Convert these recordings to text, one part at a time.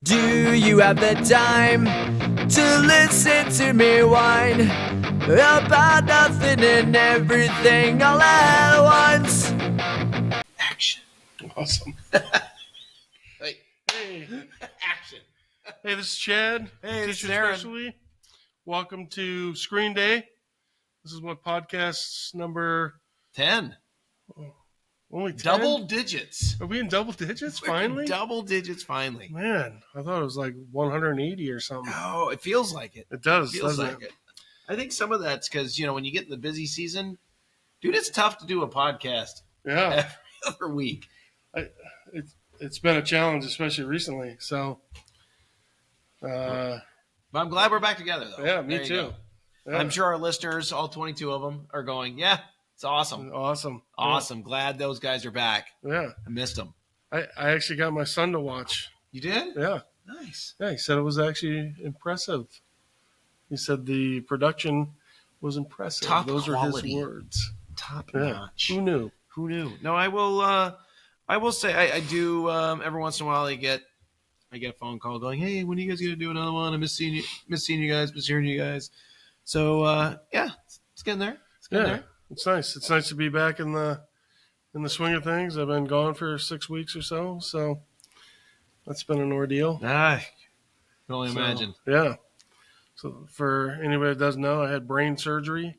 Do you have the time to listen to me whine about nothing and everything all at once? Action. Awesome. Hey. Action. Hey, this is Chad. Hey, this Teacher is Aaron. Specialty. Welcome to Screen Day. This is what podcast's number 10. only 10? Double digits. Are we in double digits finally? Double digits finally. Man, I thought it was like 180 or something. Oh, it feels like it. It does, Feels doesn't like it? it. I think some of that's because, when you get in the busy season, dude, it's tough to do a podcast Yeah, every other week. it's been a challenge, especially recently. So, But I'm glad we're back together, though. yeah, me There you too. go. Yeah. I'm sure our listeners, all 22 of them, are going, yeah, it's awesome. Awesome. Awesome. Glad those guys are back. Yeah. I missed them. I actually got my son to watch. You did? Yeah. Nice. Yeah, he said it was actually impressive. He said the production was impressive. Top Those quality. are his words. Top Yeah. notch. Who knew? Who knew? No, I will say I do every once in a while I get a phone call going, hey, when are you guys gonna do another one? I miss seeing you guys, miss hearing you guys. So yeah, it's getting there. It's getting there. It's nice. It's nice to be back in the swing of things. I've been gone for 6 weeks or so that's been an ordeal. I can only imagine. Yeah. So for anybody that doesn't know, I had brain surgery.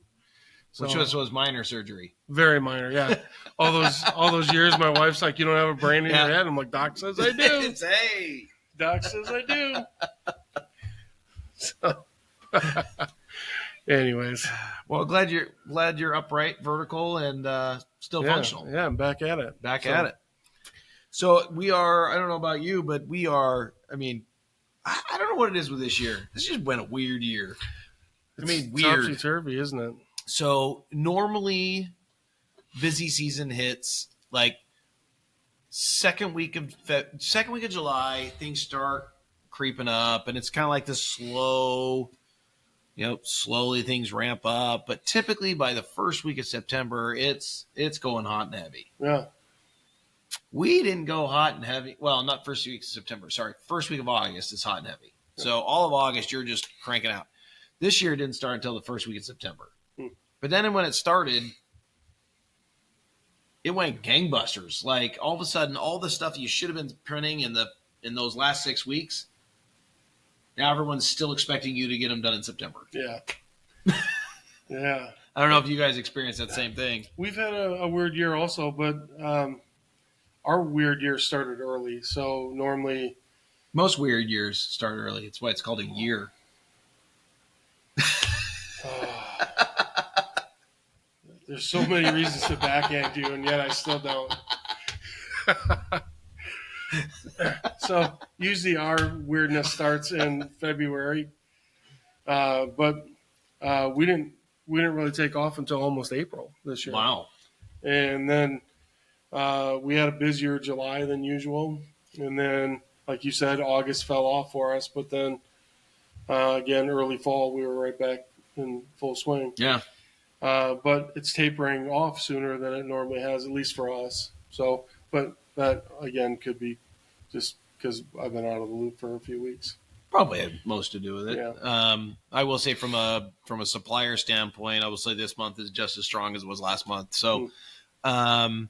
Which was minor surgery. Very minor, yeah. all those years, my wife's like, "You don't have a brain in your head." I'm like, "Doc says I do." Hey. Doc says I do. So, anyways, well, glad you're upright, vertical, and still functional. Yeah, I'm back at it. At it. So we are. I don't know about you, but we are. I mean, I don't know what it is with this year. This just been a weird year. It's weird. Topsy-turvy, isn't it? So normally, busy season hits like second week of July. Things start creeping up, and it's kind of like this slow, slowly things ramp up. But typically, by the first week of September, it's going hot and heavy. Yeah. We didn't go hot and heavy. Well, not first week of September. Sorry, first week of August is hot and heavy. So all of August, you're just cranking out. This year didn't start until the first week of September. But then when it started, it went gangbusters. Like all of a sudden, all the stuff you should have been printing in those last 6 weeks, now everyone's still expecting you to get them done in September. Yeah. Yeah. I don't know if you guys experienced that same thing. We've had a weird year also, but our weird year started early. So normally, most weird years start early. It's why it's called a year. There's so many reasons to backhand you, and yet I still don't. So usually our weirdness starts in February, but we didn't really take off until almost April this year. Wow! And then we had a busier July than usual, and then, like you said, August fell off for us. But then again, early fall, we were right back in full swing. Yeah. But it's tapering off sooner than it normally has, at least for us. So, but that again could be just because I've been out of the loop for a few weeks. Probably had most to do with it. Yeah. I will say from a supplier standpoint, I will say this month is just as strong as it was last month. So, but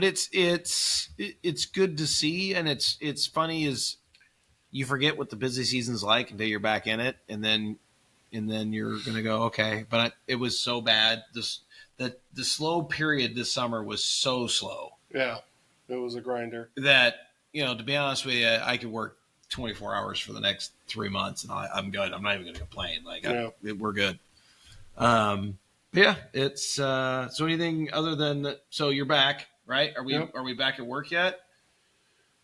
it's good to see, and it's funny is you forget what the busy season's like until you're back in it, and then you're going to go, okay. But it was so bad. The slow period this summer was so slow. Yeah, it was a grinder. That, to be honest with you, I could work 24 hours for the next 3 months, and I'm good. I'm not even going to complain. We're good. Yeah, it's so anything other than so you're back, right? Are we back at work yet?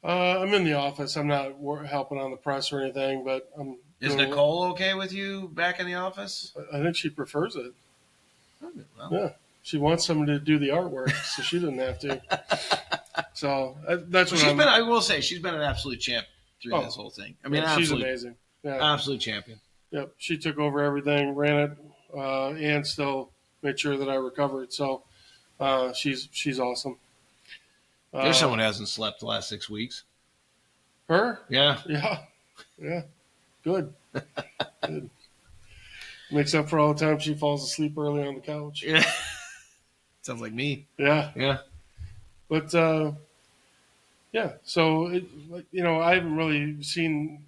I'm in the office. I'm not helping on the press or anything, but I'm. Is Nicole okay with you back in the office? I think she prefers it. Well. Yeah, she wants someone to do the artwork, so she doesn't have to. So that's what I will say she's been an absolute champ through this whole thing. I mean, she's amazing. Yeah. Absolute champion. Yep, she took over everything, ran it, and still made sure that I recovered. So she's awesome. There's someone who hasn't slept the last 6 weeks. Her? Yeah. Yeah. Good. Good. Makes up for all the time she falls asleep early on the couch. Yeah. Sounds like me. Yeah. Yeah. But yeah, so I haven't really seen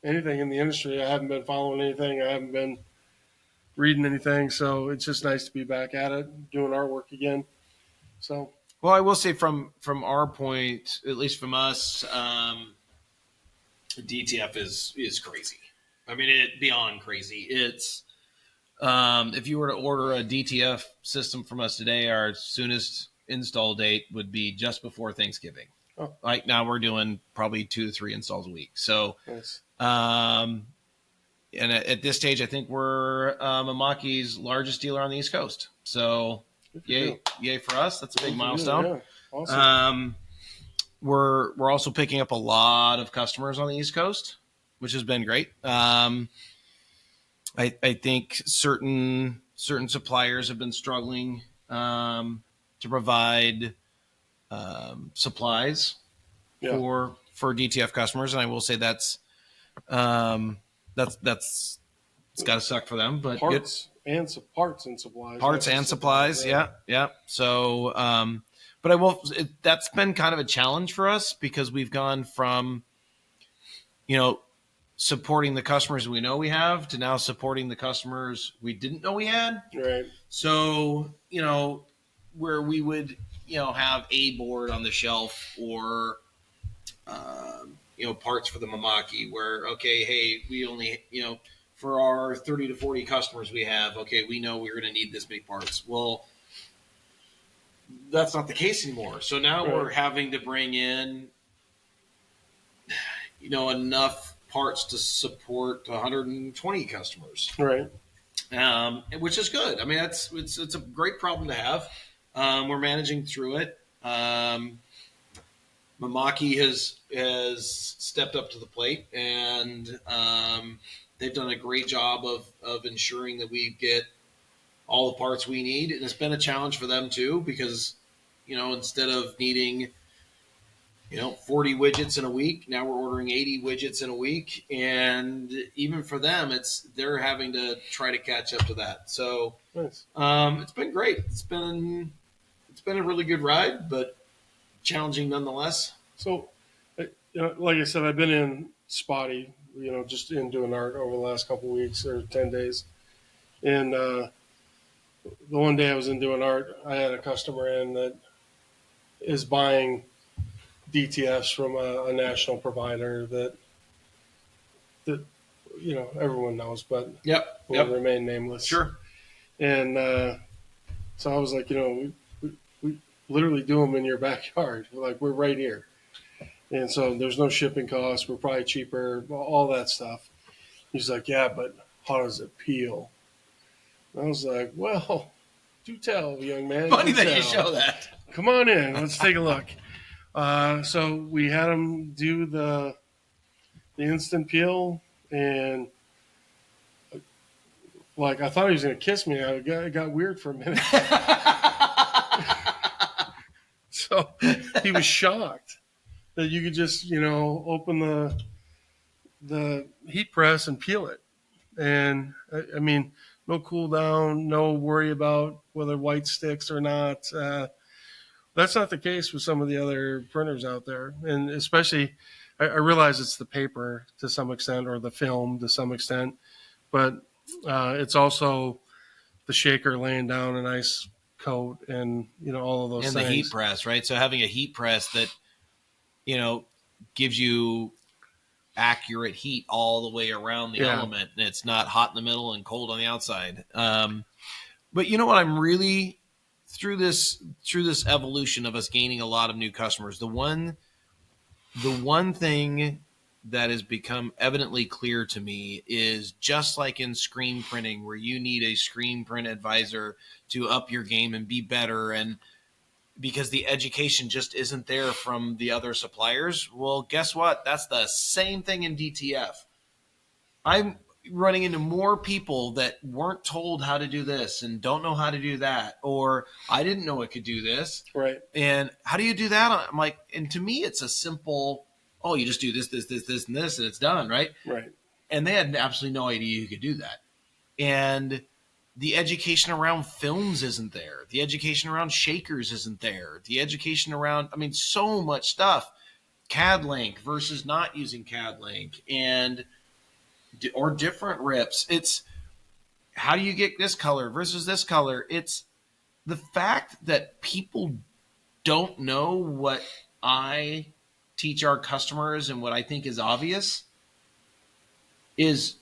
anything in the industry. I haven't been following anything. I haven't been reading anything. So it's just nice to be back at it, doing artwork again. So Well, I will say from our point, at least from us, DTF is crazy. I mean, it beyond crazy. It's if you were to order a DTF system from us today, our soonest install date would be just before Thanksgiving. Oh. Right now, we're doing probably 2 to 3 installs a week. So, nice. And at this stage, I think we're Mamaki's largest dealer on the East Coast. So, yay for us! That's a big milestone. Yeah. Awesome. We're also picking up a lot of customers on the East Coast, which has been great. I think certain suppliers have been struggling to provide supplies for DTF customers, and I will say that's it's got to suck for them. But parts and supplies. Parts and supplies, yeah. So, but that's been kind of a challenge for us because we've gone from, supporting the customers we know we have to now supporting the customers we didn't know we had. Right. So, where we would, have a board on the shelf or, parts for the Mamaki where, okay, hey, we only, for our 30 to 40 customers we have, okay, we know we're going to need this many parts. Well, that's not the case anymore. So now we're having to bring in, enough parts to support 120 customers. Right. Which is good. I mean, it's a great problem to have. We're managing through it. Mamaki has stepped up to the plate, and they've done a great job of ensuring that we get all the parts we need. And it's been a challenge for them too, because, instead of needing, 40 widgets in a week, now we're ordering 80 widgets in a week. And even for them, they're having to try to catch up to that. So nice. It's been great. It's been a really good ride, but challenging nonetheless. So, like I said, I've been in spotty, just in doing art over the last couple of weeks or 10 days. And the one day I was in doing art, I had a customer in that is buying DTFs from a national provider that everyone knows, but will remain nameless. Sure. And so I was like, we literally do them in your backyard. Like, we're right here. And so there's no shipping costs. We're probably cheaper, all that stuff. He's like, yeah, but how does it peel? I was like, well, do tell, young man. Funny that you show that. Come on in. Let's take a look. So we had him do the instant peel, and like, I thought he was going to kiss me. It got weird for a minute. So he was shocked that you could just, open the heat press and peel it. And I mean, no cool down, no worry about whether white sticks or not. That's not the case with some of the other printers out there. And especially, I realize it's the paper to some extent, or the film to some extent, but it's also the shaker laying down a nice coat and, all of those things. And the heat press, right? So having a heat press that, gives you accurate heat all the way around the element, and it's not hot in the middle and cold on the outside. But you know what? I'm really through this evolution of us gaining a lot of new customers. The one thing that has become evidently clear to me is, just like in screen printing, where you need a screen print advisor to up your game and be better, and because the education just isn't there from the other suppliers. Well, guess what? That's the same thing in DTF. I'm running into more people that weren't told how to do this and don't know how to do that, or I didn't know it could do this. Right. And how do you do that? I'm like, and to me, it's a simple, oh, you just do this, and this, and it's done, right? Right. And they had absolutely no idea you could do that. And the education around films isn't there. The education around shakers isn't there. The education around, I mean, so much stuff. CAD link versus not using CAD link, and or different rips. It's how do you get this color versus this color? It's the fact that people don't know what I teach our customers and what I think is obvious is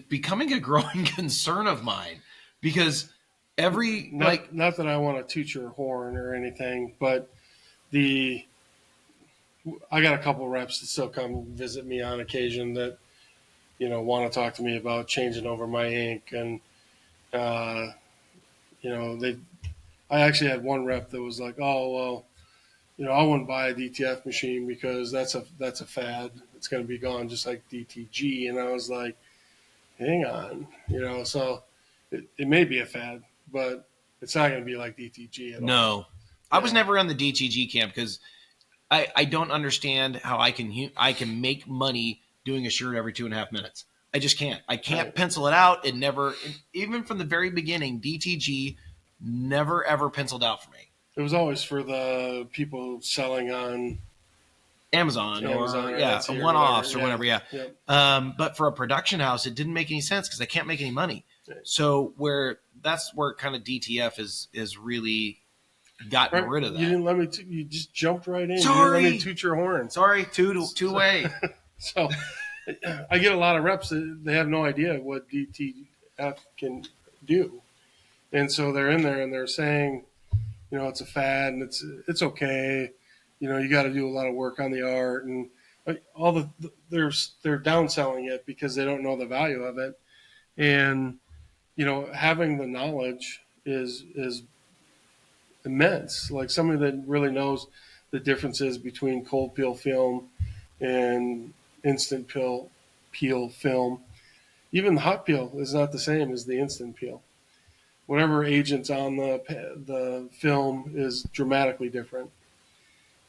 becoming a growing concern of mine, because not that I want to toot your horn or anything, but I got a couple reps that still come visit me on occasion that, want to talk to me about changing over my ink. And, I actually had one rep that was like, oh, well, I wouldn't buy a DTF machine because that's a fad. It's going to be gone just like DTG. And I was like, hang on, so it may be a fad, but it's not going to be like DTG at all. No, I was never on the DTG camp because I don't understand how I can make money doing a shirt every 2.5 minutes. I just can't. I can't pencil it out. It never, even from the very beginning, DTG never ever penciled out for me. It was always for the people selling on Amazon or one-offs or whatever. Yeah. Yep. But for a production house, it didn't make any sense because I can't make any money. Right. So that's where kind of DTF is really gotten rid of that. You didn't let me. You just jumped right in. Sorry. You didn't let me toot your horn. Sorry, two way. So I get a lot of reps that they have no idea what DTF can do, and so they're in there and they're saying, it's a fad and it's okay. You got to do a lot of work on the art and all they're downselling it because they don't know the value of it, and having the knowledge is immense. Like somebody that really knows the differences between cold peel film and instant peel film. Even the hot peel is not the same as the instant peel. Whatever agent's on the film is dramatically different.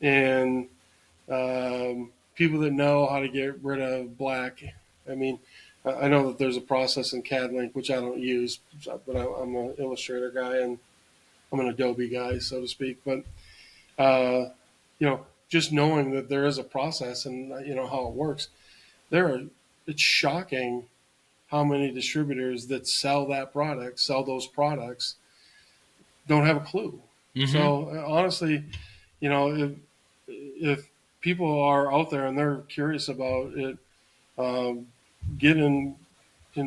And people that know how to get rid of black, I mean, I know that there's a process in CAD Link, which I don't use, but I'm an Illustrator guy and I'm an Adobe guy, so to speak. But, just knowing that there is a process and, how it works, it's shocking how many distributors that sell those products, don't have a clue. Mm-hmm. So honestly, if people are out there and they're curious about it, get in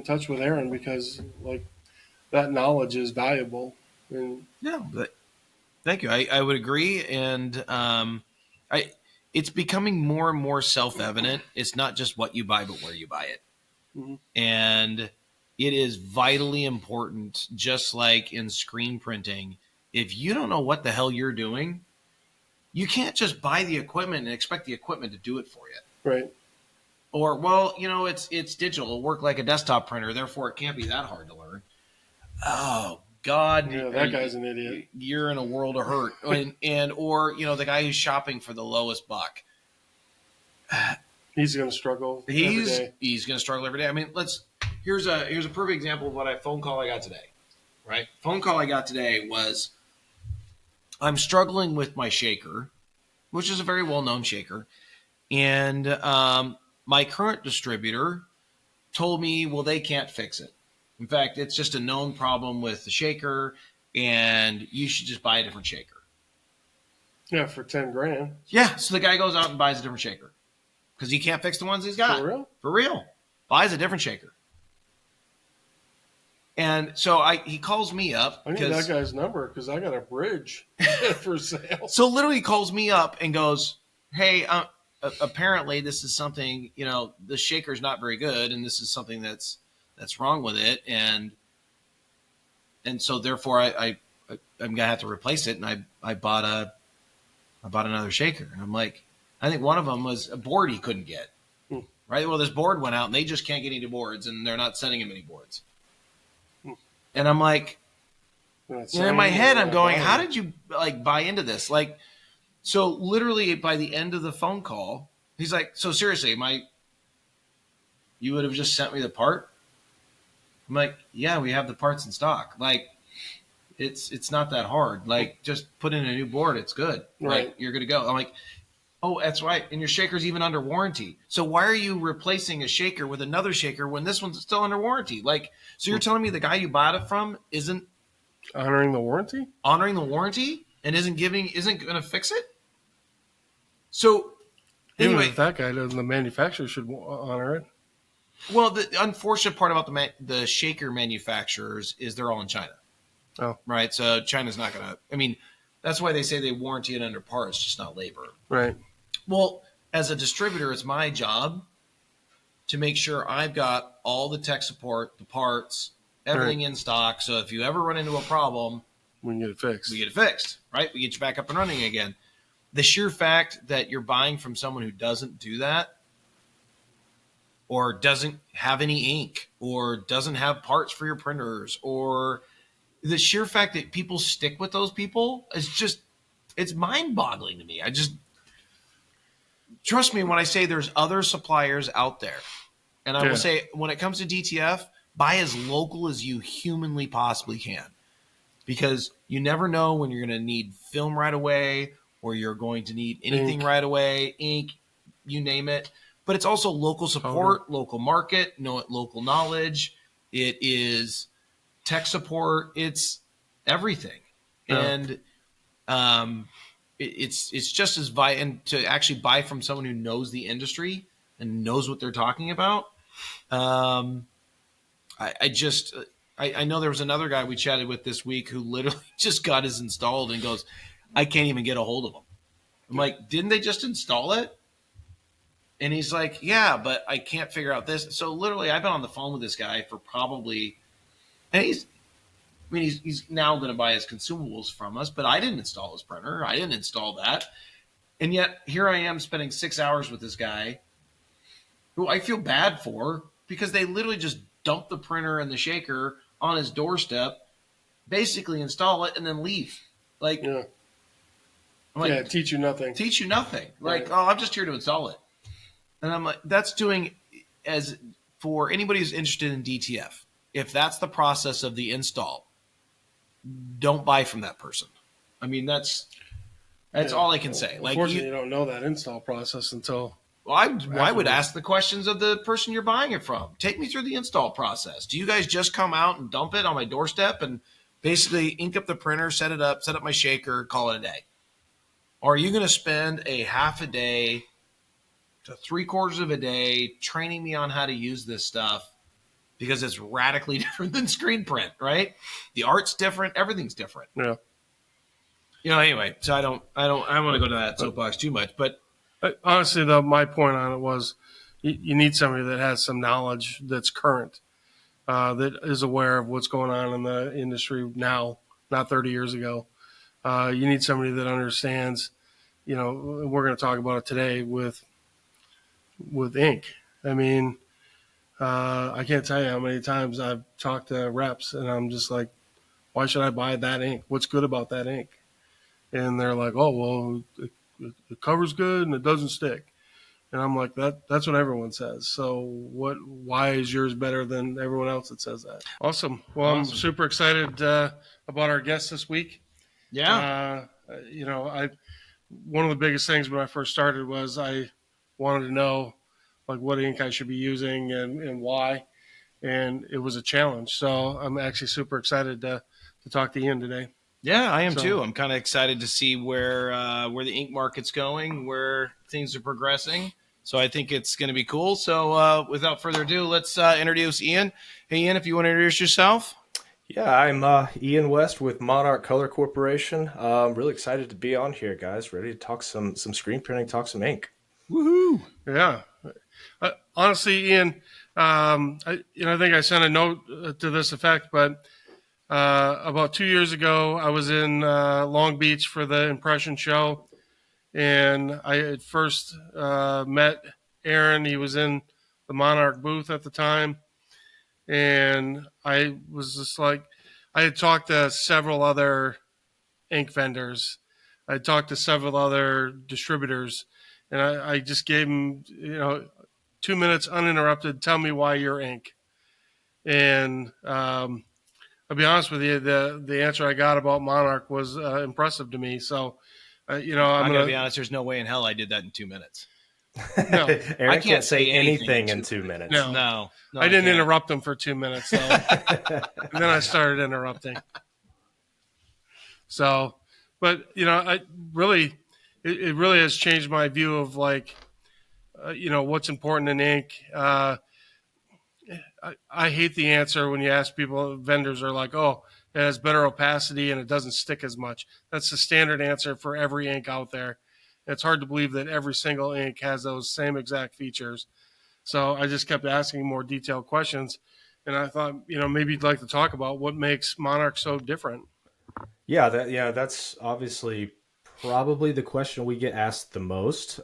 touch with Aaron because that knowledge is valuable. And thank you. I would agree. And it's becoming more and more self-evident. It's not just what you buy, but where you buy it. Mm-hmm. And it is vitally important, just like in screen printing. If you don't know what the hell you're doing, you can't just buy the equipment and expect the equipment to do it for you. Right. Or, well, it's digital. It'll work like a desktop printer, therefore it can't be that hard to learn. Oh, God. Yeah, that guy's an idiot. You're in a world of hurt. or the guy who's shopping for the lowest buck. He's going to struggle every day. He's going to struggle every day. I mean, here's a perfect example of what phone call I got today. Right? Phone call I got today was, I'm struggling with my shaker, which is a very well-known shaker. And my current distributor told me, well, they can't fix it. In fact, it's just a known problem with the shaker, and you should just buy a different shaker. Yeah, for $10,000. Yeah, so the guy goes out and buys a different shaker because he can't fix the ones he's got. For real? For real. Buys a different shaker. And so he calls me up. I need that guy's number because I got a bridge for sale. So literally he calls me up and goes, hey, apparently this is something, the shaker's not very good, and this is something that's wrong with it. And so therefore I'm going to have to replace it. And I bought another shaker. And I'm like, I think one of them was a board he couldn't get. Right? Well, this board went out and they just can't get any boards, and they're not sending him any boards. And I'm like, in my head, I'm going, how did you buy into this? So literally by the end of the phone call, He's like, so seriously, you would have just sent me the part? I'm like, yeah, we have the parts in stock. Like, it's not that hard. Like, just put in a new board. It's good. Right. Like, you're good to go. I'm like, oh, that's right. And your shaker's even under warranty. So why are you replacing a shaker with another shaker when this one's still under warranty? Like, so you're telling me the guy you bought it from isn't Honoring the warranty? honoring the warranty and isn't going to fix it? So Even anyway, if that guy doesn't, the manufacturer should honor it. well, the unfortunate part about the shaker manufacturers is they're all in China. Oh. Right. So China's not going to, I mean, that's why they say they warranty it under parts, just not labor. Right. Well, as a distributor, it's my job to make sure I've got all the tech support, the parts, everything in stock. So if you ever run into a problem, We can get it fixed. we get it fixed, right? We get you back up and running again. The sheer fact that you're buying from someone who doesn't do that, or doesn't have any ink, or doesn't have parts for your printers, or the sheer fact that people stick with those people is just, it's mind-boggling to me. I just, trust me when I say there's other suppliers out there. And I will say, when it comes to DTF, buy as local as you humanly possibly can. Because you never know when you're going to need film right away, or you're going to need anything right away, ink, you name it. But it's also local support, local market, local knowledge. It is tech support. It's everything. Yeah. And it's just as and to actually buy from someone who knows the industry and knows what they're talking about. I know there was another guy we chatted with this week who literally just got his installed and goes, I can't even get a hold of him. I'm like, didn't they just install it? And he's like, yeah, but I can't figure out this. So literally I've been on the phone with this guy for probably, and he's now going to buy his consumables from us, but I didn't install his printer. I didn't install that. And yet here I am spending 6 hours with this guy who I feel bad for, because they literally just dump the printer and the shaker on his doorstep, basically install it and then leave. Like, Yeah. I'm like, Teach you nothing. Teach you nothing. Like, Right. oh, I'm just here to install it. And I'm like, that's doing, as for anybody who's interested in DTF, if that's the process of the install, don't buy from that person. I mean, that's all I can say. Like, unfortunately, you don't know that install process until. Well, I would ask the questions of the person you're buying it from. Take me through the install process. Do you guys just come out and dump it on my doorstep and basically ink up the printer, set it up, set up my shaker, call it a day? Or are you going to spend a half a day to 3/4 of a day training me on how to use this stuff, because it's radically different than screen print, right? The art's different. Everything's different. Yeah. Anyway, so I don't want to go to that soapbox too much, but honestly, though, my point on it was you need somebody that has some knowledge that's current, that is aware of what's going on in the industry now, not 30 years ago. You need somebody that understands, we're going to talk about it today with ink. I mean, I can't tell you how many times I've talked to reps and I'm just like, why should I buy that ink? What's good about that ink? And they're like, oh, well, the cover's good and it doesn't stick. And I'm like, that's what everyone says. So why is yours better than everyone else that says that? Awesome. Well, I'm super excited about our guest this week. Yeah. One of the biggest things when I first started was I wanted to know like what ink I should be using and why. And it was a challenge. So I'm actually super excited to talk to Ian today. Yeah, I am too. I'm kind of excited to see where the ink market's going, where things are progressing. So I think it's going to be cool. So without further ado, let's introduce Ian. Hey, Ian, if you want to introduce yourself. Yeah, I'm Ian West with Monarch Color Corporation. I'm really excited to be on here, guys. Ready to talk some screen printing, talk some ink. Woohoo! Yeah. Honestly, Ian, I think I sent a note to this effect, but about 2 years ago, I was in Long Beach for the Impression Show, and I had first met Aaron. He was in the Monarch booth at the time, and I was just like, I had talked to several other ink vendors. I had talked to several other distributors, and I just gave him 2 minutes uninterrupted. Tell me why your ink. And I'll be honest with you, the answer I got about Monarch was impressive to me. So, I'm I'm gonna to be honest. There's no way in hell I did that in 2 minutes. no, Aaron I can't can't say say anything anything in 2 minutes. No. No, I didn't can't. interrupt him for 2 minutes. So, and then I started interrupting. So, but I really, it really has changed my view of like, what's important in ink. I hate the answer when you ask people, vendors are like, oh, it has better opacity and it doesn't stick as much. That's the standard answer for every ink out there. It's hard to believe that every single ink has those same exact features. So I just kept asking more detailed questions. And I thought, maybe you'd like to talk about what makes Monarch so different. Yeah, that's obviously probably the question we get asked the most,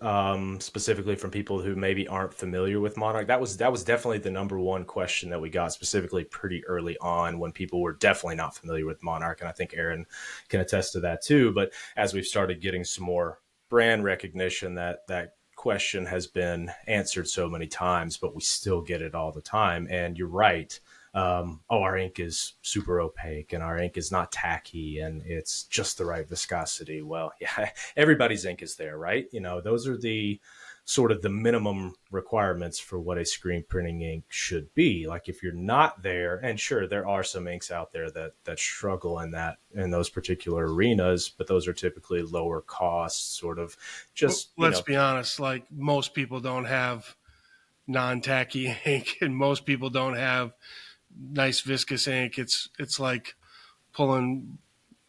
specifically from people who maybe aren't familiar with Monarch. That was definitely the number one question that we got, specifically pretty early on when people were definitely not familiar with Monarch, and I think Aaron can attest to that too. But as we've started getting some more brand recognition, that question has been answered so many times, but we still get it all the time. And you're right. Our ink is super opaque and our ink is not tacky and it's just the right viscosity. Well, yeah, everybody's ink is there, right? Those are the sort of the minimum requirements for what a screen printing ink should be. Like if you're not there, and sure, there are some inks out there that struggle in those particular arenas, but those are typically lower cost, sort of just, Let's be honest, like most people don't have non-tacky ink and most people don't have nice viscous ink. It's like pulling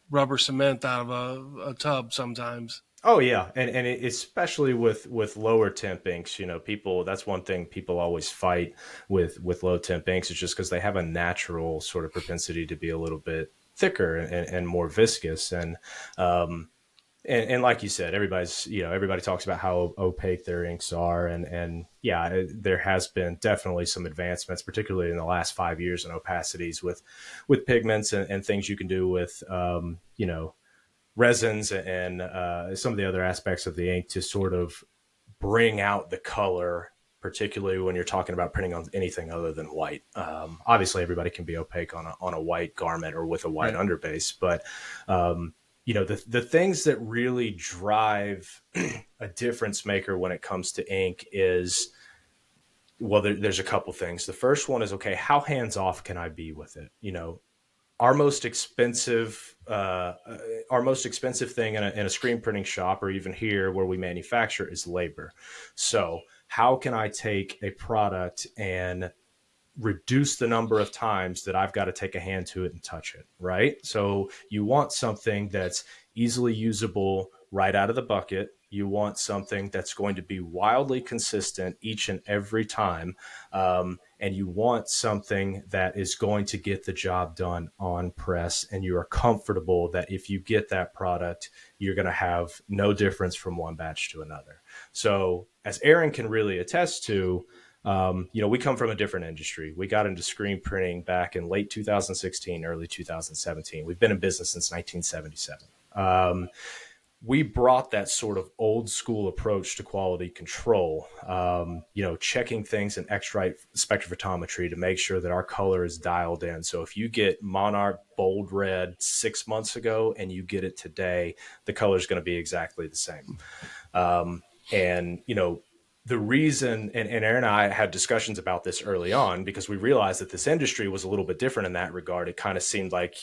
rubber cement out of a tub sometimes. Oh yeah, and especially with lower temp inks, people. That's one thing people always fight with low temp inks. It's just because they have a natural sort of propensity to be a little bit thicker and more viscous. And like you said, everybody talks about how opaque their inks are, and yeah, there has been definitely some advancements, particularly in the last 5 years, in opacities with pigments and things you can do with resins and some of the other aspects of the ink to sort of bring out the color, particularly when you're talking about printing on anything other than white. Obviously, everybody can be opaque on a white garment or with a white underbase, but the things that really drive a difference maker when it comes to ink is, well, there's a couple things. The first one is, okay, how hands off can I be with it? Our most expensive thing in a screen printing shop, or even here where we manufacture, is labor. So how can I take a product and reduce the number of times that I've got to take a hand to it and touch it, right? So you want something that's easily usable right out of the bucket. You want something that's going to be wildly consistent each and every time. And you want something that is going to get the job done on press. And you are comfortable that if you get that product, you're going to have no difference from one batch to another. So as Aaron can really attest to, we come from a different industry. We got into screen printing back in late 2016, early 2017. We've been in business since 1977. We brought that sort of old school approach to quality control, checking things in X-rite spectrophotometry to make sure that our color is dialed in. So if you get Monarch bold red 6 months ago and you get it today, the color is going to be exactly the same. The reason, and Aaron and I had discussions about this early on, because we realized that this industry was a little bit different in that regard. It kind of seemed like,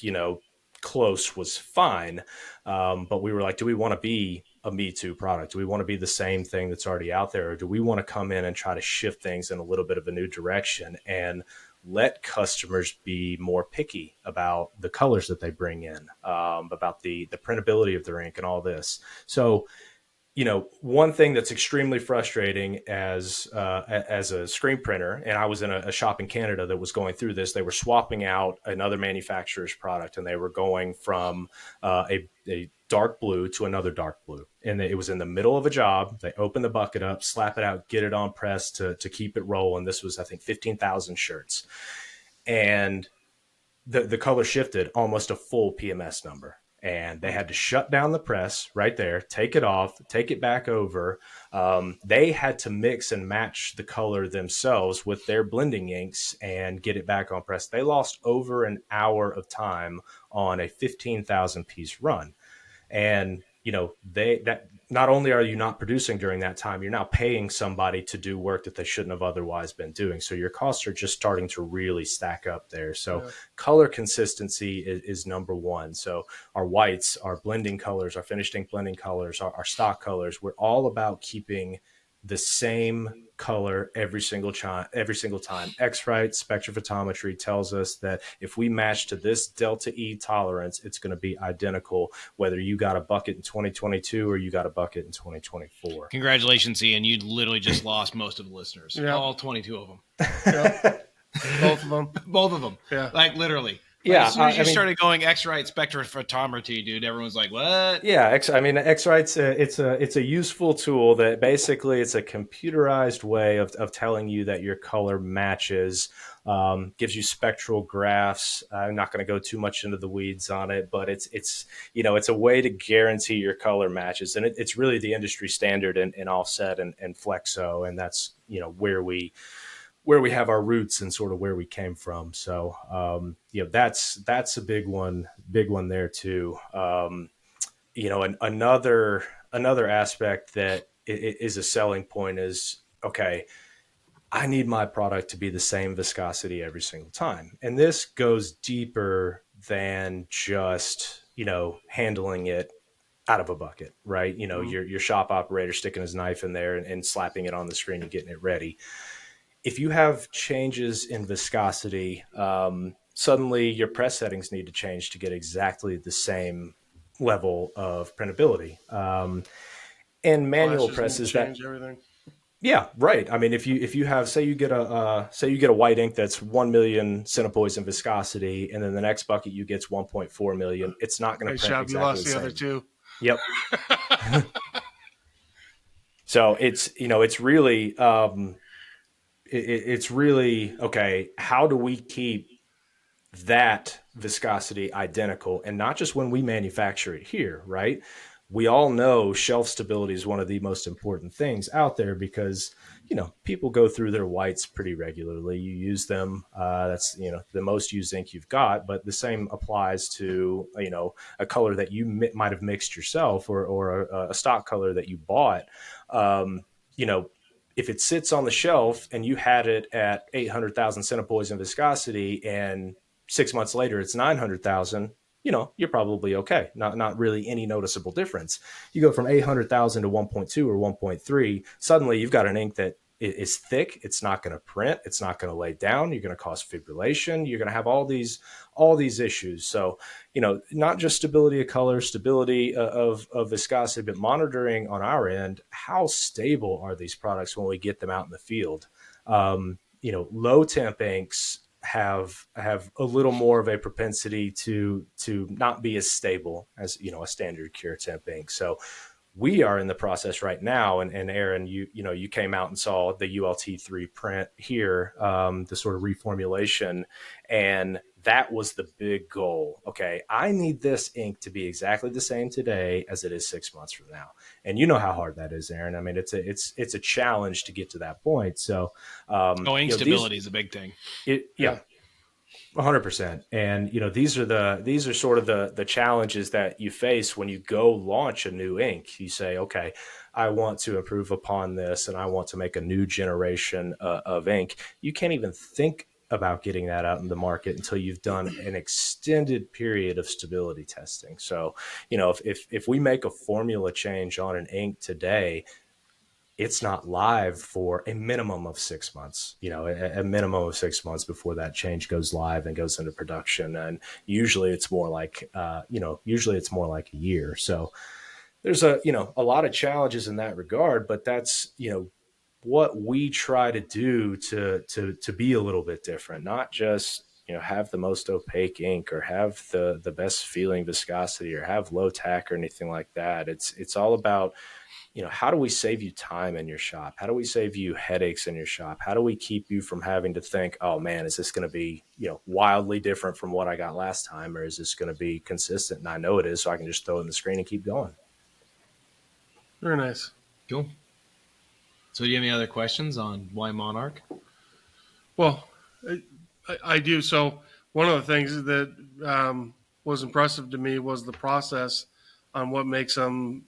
close was fine. But we were like, do we want to be a Me Too product? Do we want to be the same thing that's already out there? Or do we want to come in and try to shift things in a little bit of a new direction and let customers be more picky about the colors that they bring in, about the printability of their ink and all this? So, one thing that's extremely frustrating as a screen printer, and I was in a shop in Canada that was going through this. They were swapping out another manufacturer's product, and they were going from a dark blue to another dark blue. And it was in the middle of a job. They open the bucket up, slap it out, get it on press to keep it rolling. This was, I think, 15,000 shirts. And the color shifted almost a full PMS number. and they had to shut down the press right there, take it off, take it back over. They had to mix and match the color themselves with their blending inks and get it back on press. They lost over an hour of time on a 15,000 piece run. And they that not only are you not producing during that time, you're now paying somebody to do work that they shouldn't have otherwise been doing. So your costs are just starting to really stack up there. So color consistency is number one. So our whites, our blending colors, our finished ink blending colors, our stock colors, we're all about keeping the same color every single time. X-Rite spectrophotometry tells us that if we match to this delta E tolerance, it's going to be identical whether you got a bucket in 2022 or you got a bucket in 2024. Congratulations, Ian. You literally just lost most of the listeners. Yeah. All 22 of them. Yep. Both of them. Both of them. Yeah. Like literally. Yeah, as soon as you started going X-Rite spectrophotometry, dude, everyone's like, "What?" Yeah, X-Rite's it's a useful tool that basically it's a computerized way of telling you that your color matches. Gives you spectral graphs. I'm not going to go too much into the weeds on it, but it's a way to guarantee your color matches, and it's really the industry standard in offset and flexo, and that's where we have our roots and sort of where we came from. So, that's a big one there too. And another aspect that is a selling point is, okay, I need my product to be the same viscosity every single time. And this goes deeper than just, handling it out of a bucket, right? Your shop operator sticking his knife in there and slapping it on the screen and getting it ready. If you have changes in viscosity, suddenly your press settings need to change to get exactly the same level of printability. And manual presses change everything. Yeah, right. I mean, if you have, say you get a white ink that's 1 million centipoise in viscosity, and then the next bucket you gets 1.4 million, it's not going to print exactly you lost the the same. other two. Yep. So it's really it's really okay. How do we keep that viscosity identical, and not just when we manufacture it here, right? We all know shelf stability is one of the most important things out there because people go through their whites pretty regularly. You use them. That's the most used ink you've got, but the same applies to a color that you might have mixed yourself or a stock color that you bought. If it sits on the shelf and you had it at 800,000 centipoise in viscosity and 6 months later it's 900,000, you're probably okay. Not really any noticeable difference. You go from 800,000 to 1.2 or 1.3, suddenly you've got an ink that is thick. It's not going to print. It's not going to lay down. You're going to cause fibrillation. You're going to have all these issues. So, not just stability of color, stability of viscosity, but monitoring on our end, how stable are these products when we get them out in the field? Low temp inks have a little more of a propensity to not be as stable as a standard cure temp ink. So we are in the process right now, and Aaron, you came out and saw the ULT3 print here, the sort of reformulation, and that was the big goal. Okay, I need this ink to be exactly the same today as it is 6 months from now, and you know how hard that is, Aaron. I mean, it's a challenge to get to that point. So, ink stability is a big thing. Yeah. 100%. And these are sort of the challenges that you face when you go launch a new ink. You say, okay, I want to improve upon this and I want to make a new generation of ink. You can't even think about getting that out in the market until you've done an extended period of stability testing. So, if we make a formula change on an ink today, it's not live for a minimum of 6 months, a minimum of 6 months before that change goes live and goes into production. And usually it's more like, a year. So there's a lot of challenges in that regard, but that's, what we try to do to be a little bit different, not just, have the most opaque ink or have the best feeling viscosity or have low tack or anything like that. It's all about how do we save you time in your shop? How do we save you headaches in your shop? How do we keep you from having to think, oh man, is this going to be, wildly different from what I got last time? Or is this going to be consistent? And I know it is, so I can just throw it in the screen and keep going. Very nice. Cool. So do you have any other questions on why Monarch? Well, I do. So one of the things that was impressive to me was the process on what makes them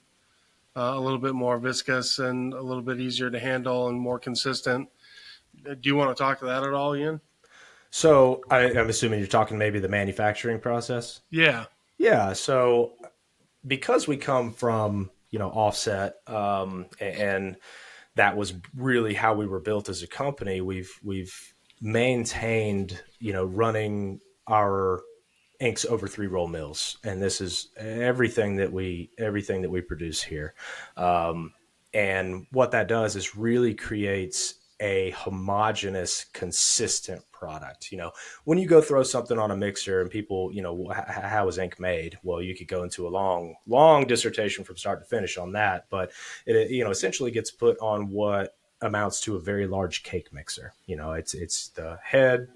a little bit more viscous and a little bit easier to handle and more consistent. Do you want to talk to that at all, Ian? So I'm assuming you're talking maybe the manufacturing process. Yeah. Yeah. So because we come from, offset, and that was really how we were built as a company, we've maintained, running our inks over 3-roll mills, and this is everything that we produce here. And what that does is really creates a homogeneous, consistent product. When you go throw something on a mixer and people, how is ink made? Well, you could go into a long dissertation from start to finish on that, but it, essentially gets put on what amounts to a very large cake mixer. It's the head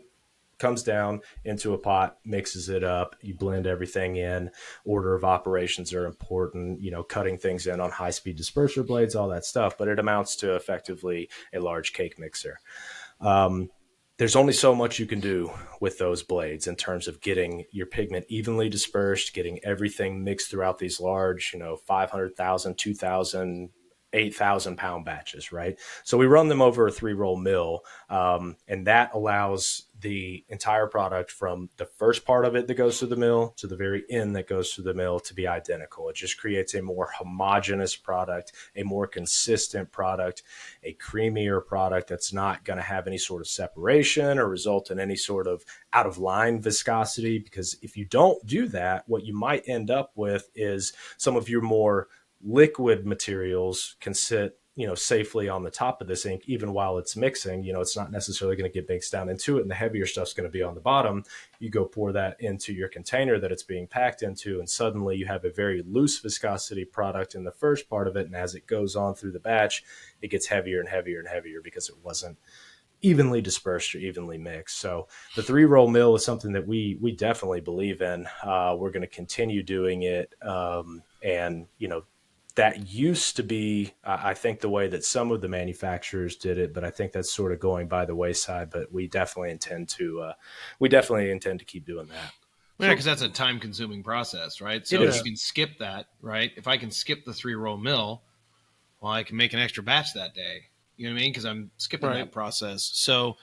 comes down into a pot, mixes it up, you blend everything in. Order of operations are important, cutting things in on high-speed disperser blades, all that stuff, but it amounts to effectively a large cake mixer. There's only so much you can do with those blades in terms of getting your pigment evenly dispersed, getting everything mixed throughout these large, 500,000, 2,000, 8,000 pound batches, right? So we run them over a 3-roll mill, and that allows the entire product from the first part of it that goes to the mill to the very end that goes to the mill to be identical. It just creates a more homogeneous product, a more consistent product, a creamier product that's not going to have any sort of separation or result in any sort of out of line viscosity. Because if you don't do that, what you might end up with is some of your more liquid materials can sit, safely on the top of this ink, even while it's mixing. It's not necessarily going to get mixed down into it, and the heavier stuff's going to be on the bottom. You go pour that into your container that it's being packed into, and suddenly you have a very loose viscosity product in the first part of it, and as it goes on through the batch, it gets heavier and heavier and heavier because it wasn't evenly dispersed or evenly mixed. So the 3-roll mill is something that we definitely believe in. We're going to continue doing it, and that used to be, I think, the way that some of the manufacturers did it, but I think that's sort of going by the wayside. But we definitely intend to keep doing that. Yeah, because that's a time-consuming process, right? So if you can skip that, right? If I can skip the 3-roll mill, well, I can make an extra batch that day. You know what I mean? Because I'm skipping that process. So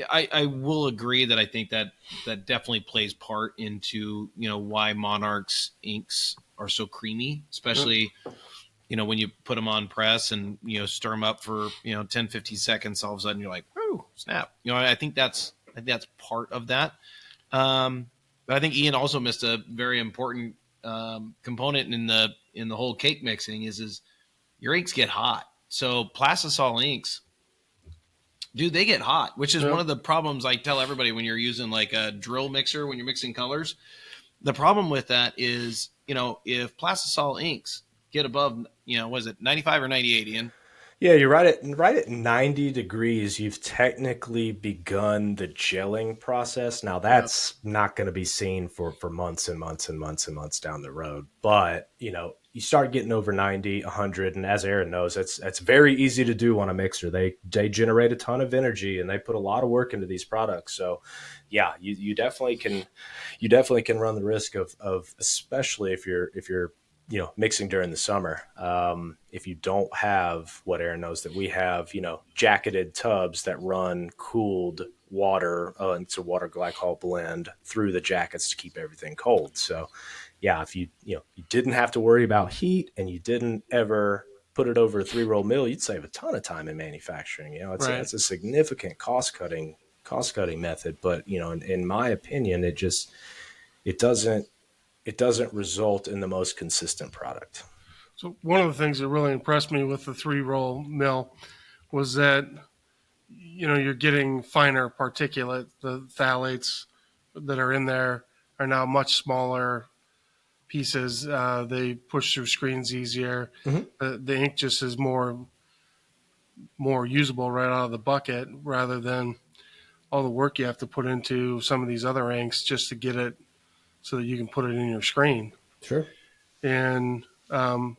I will agree that I think that definitely plays part into, why Monarch's inks are so creamy, especially, when you put them on press and, stir them up for, 10, 15 seconds, all of a sudden you're like, whoo, snap. I think that's part of that. But I think Ian also missed a very important component in the whole cake mixing is your inks get hot. So plastisol inks, dude, they get hot, which is one of the problems I tell everybody when you're using like a drill mixer, when you're mixing colors. The problem with that is, if plastisol inks get above, was it 95 or 98, Ian? Yeah, you're right at 90 degrees. You've technically begun the gelling process. Now that's not going to be seen for months and months and months and months down the road. But, you start getting over 90, 100, and as Aaron knows, that's very easy to do on a mixer. They generate a ton of energy and they put a lot of work into these products. So yeah, you definitely can run the risk of especially if you're mixing during the summer. If you don't have what Aaron knows that we have, jacketed tubs that run cooled water, it's a water glycol blend through the jackets to keep everything cold. So yeah, if you didn't have to worry about heat and you didn't ever put it over a 3-roll mill, you'd save a ton of time in manufacturing. It's a significant cost cutting method, but in my opinion, it doesn't result in the most consistent product. So one of the things that really impressed me with the 3-roll mill was that, you're getting finer particulate. The phthalates that are in there are now much smaller. pieces. They push through screens easier. The ink just is more usable right out of the bucket rather than all the work you have to put into some of these other inks just to get it so that you can put it in your screen. Sure. And that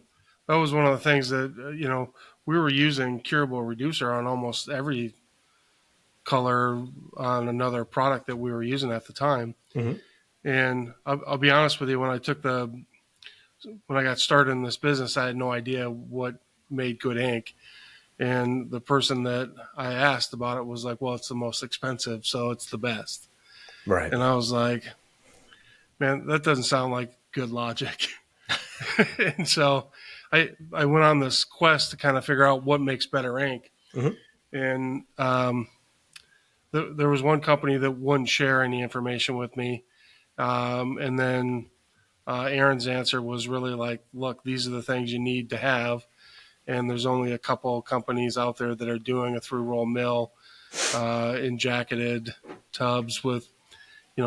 was one of the things that we were using curable reducer on almost every color on another product that we were using at the time. And I'll be honest with you, when I got started in this business, I had no idea what made good ink. And the person that I asked about it was like, well, it's the most expensive, so it's the best. Right. And I was like, man, that doesn't sound like good logic. And so I went on this quest to kind of figure out what makes better ink. And there was one company that wouldn't share any information with me. And then Aaron's answer was really like, look, these are the things you need to have. And there's only a couple of companies out there that are doing a through-roll mill in jacketed tubs with,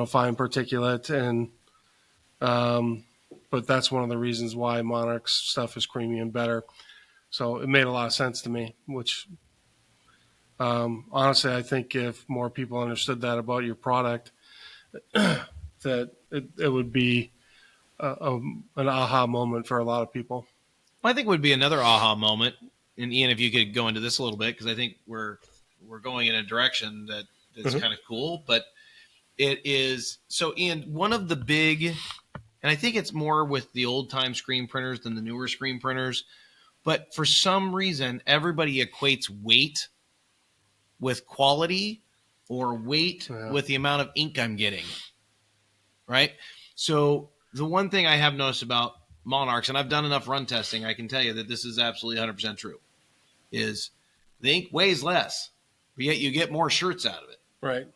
fine particulate. And but that's one of the reasons why Monarch's stuff is creamy and better. So it made a lot of sense to me, which honestly, I think if more people understood that about your product, that it would be an aha moment for a lot of people. I think would be another aha moment. And Ian, if you could go into this a little bit, because I think we're going in a direction that's kind of cool. But it is so, Ian, one of the big, and I think it's more with the old time screen printers than the newer screen printers. But for some reason, everybody equates weight with quality or weight with the amount of ink I'm getting. Right. So the one thing I have noticed about Monarchs, and I've done enough run testing, I can tell you that this is absolutely 100% true, is the ink weighs less, but yet you get more shirts out of it. Right.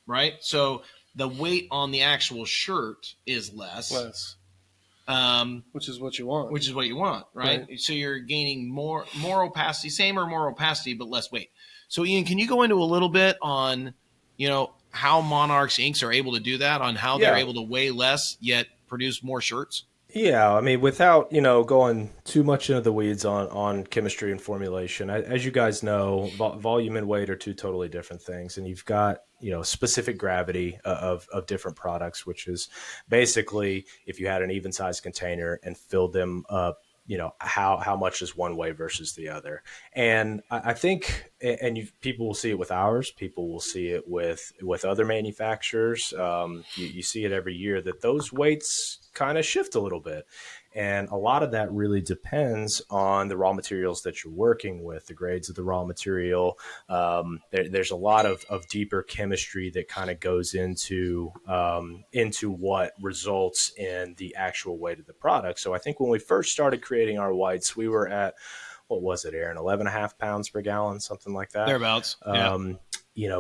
Right. So the weight on the actual shirt is less. Which is what you want. Which is what you want, right? So you're gaining more opacity, same or more opacity, but less weight. So Ian, can you go into a little bit on, how Monarch's inks are able to do that, on how they're able to weigh less yet produce more shirts? Yeah, I mean, without going too much into the weeds on chemistry and formulation, as you guys know, volume and weight are two totally different things, and you've got specific gravity of different products, which is basically if you had an even sized container and filled them up, how much is one way versus the other. And I think, and people will see it with ours, people will see it with other manufacturers. You see it every year that those weights kind of shift a little bit. And a lot of that really depends on the raw materials that you're working with, the grades of the raw material. There's a lot of deeper chemistry that kind of goes into what results in the actual weight of the product. So I think when we first started creating our whites, we were at, what was it, Aaron, 11.5 pounds per gallon, something like that. Thereabouts. Yeah.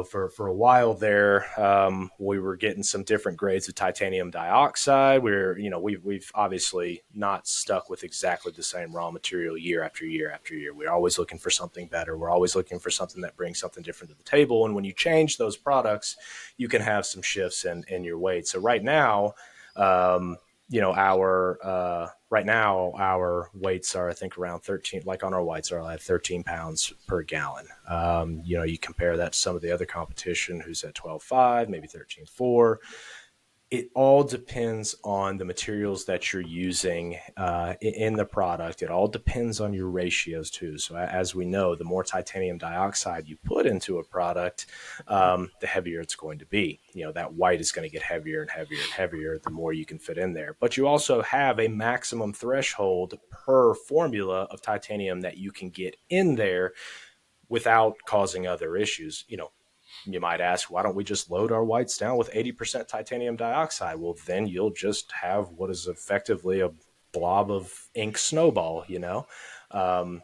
For a while there, we were getting some different grades of titanium dioxide. We've obviously not stuck with exactly the same raw material year after year after year. We're always looking for something better. We're always looking for something that brings something different to the table. And when you change those products, you can have some shifts in your weight. So right now, our weights are, I think, around 13, like on our whites are at 13 pounds per gallon. You compare that to some of the other competition who's at 12.5, maybe 13.4. It all depends on the materials that you're using in the product. It all depends on your ratios too. So as we know, the more titanium dioxide you put into a product, the heavier it's going to be. That white is going to get heavier and heavier and heavier the more you can fit in there. But you also have a maximum threshold per formula of titanium that you can get in there without causing other issues. You might ask, why don't we just load our whites down with 80% titanium dioxide? Well, then you'll just have what is effectively a blob of ink snowball,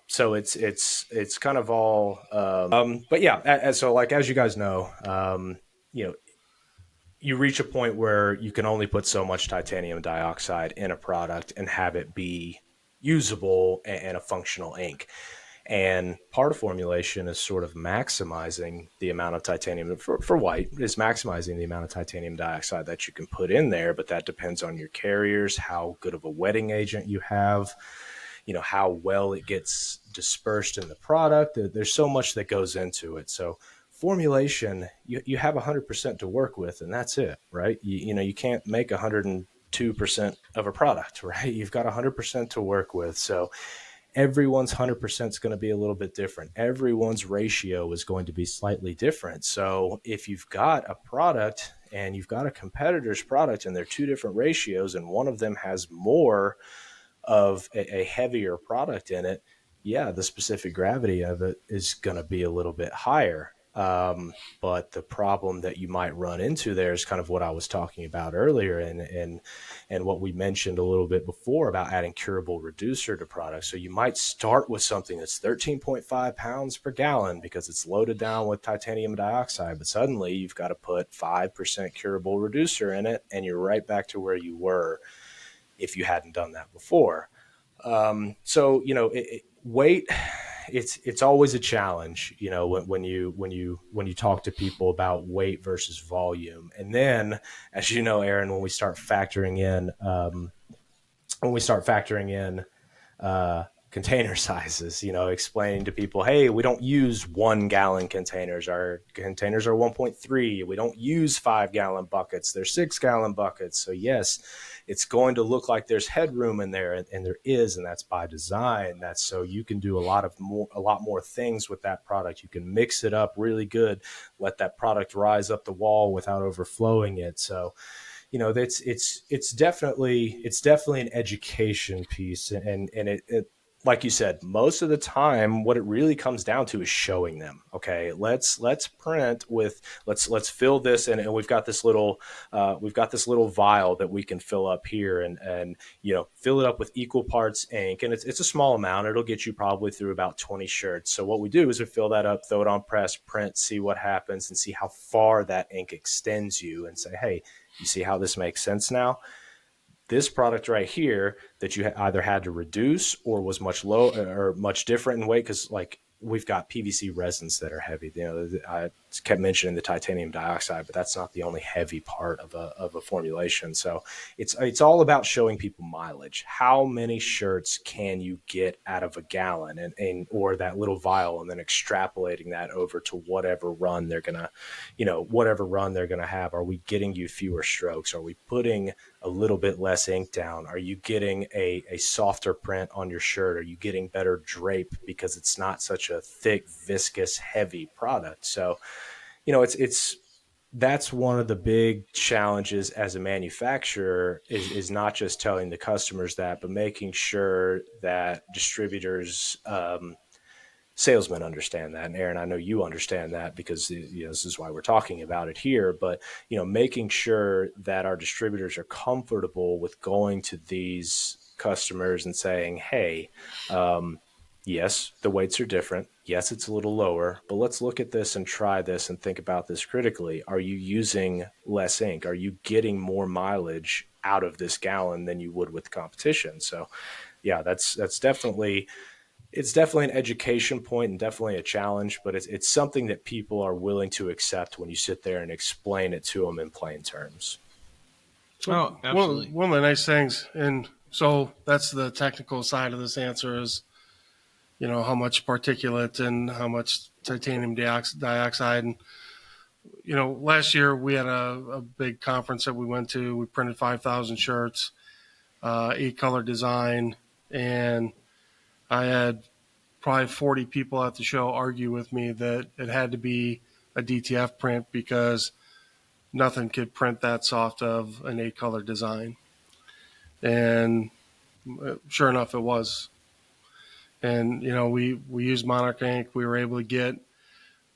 So it's kind of all, but yeah. So as you guys know, you reach a point where you can only put so much titanium dioxide in a product and have it be usable and a functional ink. And part of formulation is sort of maximizing the amount of titanium for white is maximizing the amount of titanium dioxide that you can put in there. But that depends on your carriers, how good of a wetting agent you have, how well it gets dispersed in the product. There's so much that goes into it. So formulation, you have 100% to work with, and that's it, right? You can't make 102% of a product, right? You've got 100% to work with. So everyone's 100% is going to be a little bit different. Everyone's ratio is going to be slightly different. So if you've got a product and you've got a competitor's product and they're two different ratios and one of them has more of a heavier product in it, yeah, the specific gravity of it is going to be a little bit higher. But the problem that you might run into there is kind of what I was talking about earlier, and what we mentioned a little bit before about adding curable reducer to products. So you might start with something that's 13.5 pounds per gallon because it's loaded down with titanium dioxide, but suddenly you've got to put 5% curable reducer in it, and you're right back to where you were if you hadn't done that before. So weight, it's always a challenge, when you talk to people about weight versus volume. And then, as you know, Aaron, when we start factoring in container sizes, explaining to people, hey, we don't use 1 gallon containers. Our containers are 1.3. We don't use 5-gallon buckets. They're 6-gallon buckets. So yes, it's going to look like there's headroom in there, and there is, and that's by design. That's so you can do a lot more things with that product. You can mix it up really good, let that product rise up the wall without overflowing it. So it's definitely an education piece, and it like you said, most of the time, what it really comes down to is showing them. Okay, let's print with let's fill this in, and we've got this little vial that we can fill up here, and fill it up with equal parts ink, and it's a small amount. It'll get you probably through about 20 shirts. So what we do is we fill that up, throw it on press, print, see what happens, and see how far that ink extends you, and say, hey, you see how this makes sense now? This product right here that you either had to reduce or was much low or much different in weight, because like we've got PVC resins that are heavy. I kept mentioning the titanium dioxide, but that's not the only heavy part of a formulation. So it's all about showing people mileage. How many shirts can you get out of a gallon and or that little vial, and then extrapolating that over to whatever run they're gonna have. Are we getting you fewer strokes? Are we putting a little bit less ink down? Are you getting a softer print on your shirt? Are you getting better drape because it's not such a thick, viscous, heavy product? So, that's one of the big challenges as a manufacturer is not just telling the customers that, but making sure that distributors, salesmen understand that. And Aaron, I know you understand that because this is why we're talking about it here. But making sure that our distributors are comfortable with going to these customers and saying, "Hey, yes, the weights are different. Yes, it's a little lower, but let's look at this and try this and think about this critically. Are you using less ink? Are you getting more mileage out of this gallon than you would with competition?" So, yeah, that's definitely. It's definitely an education point and definitely a challenge, but it's something that people are willing to accept when you sit there and explain it to them in plain terms. Oh, absolutely. One of the nice things, and so that's the technical side of this answer is, how much particulate and how much titanium dioxide. And, last year we had a big conference that we went to. We printed 5,000 shirts, 8-color design, and I had probably 40 people at the show argue with me that it had to be a DTF print because nothing could print that soft of an 8-color design. And sure enough, it was. And, we used Monarch ink. We were able to get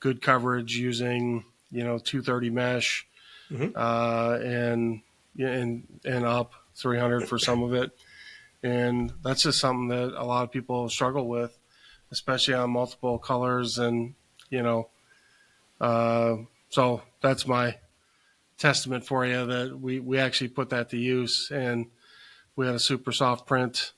good coverage using, 230 mesh, and up 300 for some of it. And that's just something that a lot of people struggle with, especially on multiple colors. And, so that's my testament for you that we actually put that to use. And we had a super soft print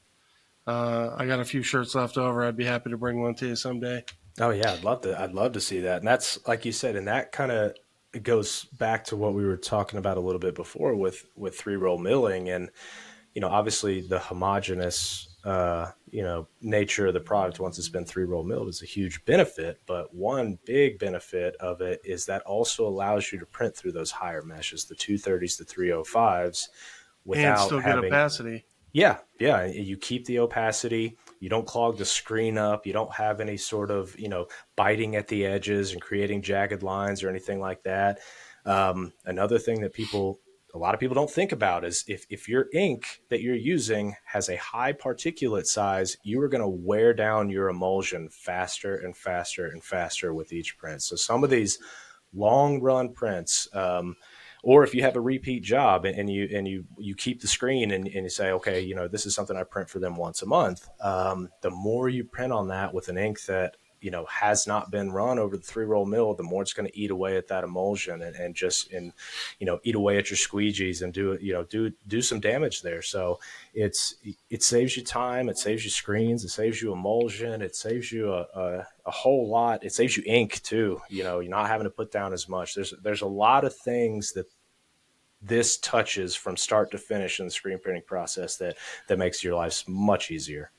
I got a few shirts left over. I'd be happy to bring one to you someday. Oh yeah, I'd love to. I'd love to see that. And that's like you said, and that kind of goes back to what we were talking about a little bit before with three roll milling, and obviously the homogeneous nature of the product once it's been three roll milled is a huge benefit. But one big benefit of it is that also allows you to print through those higher meshes, the 230s, the 305s, And without still get having opacity. yeah, yeah. You keep the opacity. You don't clog the screen up. You don't have any sort of, biting at the edges and creating jagged lines or anything like that. Another thing that a lot of people don't think about is if your ink that you're using has a high particulate size, you are going to wear down your emulsion faster and faster and faster with each print. So some of these long run prints, or if you have a repeat job and you keep the screen and you say, okay, this is something I print for them once a month. The more you print on that with an ink that, has not been run over the three roll mill, the more it's going to eat away at that emulsion and eat away at your squeegees and do some damage there. So it saves you time. It saves you screens. It saves you emulsion. It saves you a whole lot. It saves you ink too. You're not having to put down as much. There's a lot of things that this touches from start to finish in the screen printing process that makes your life much easier.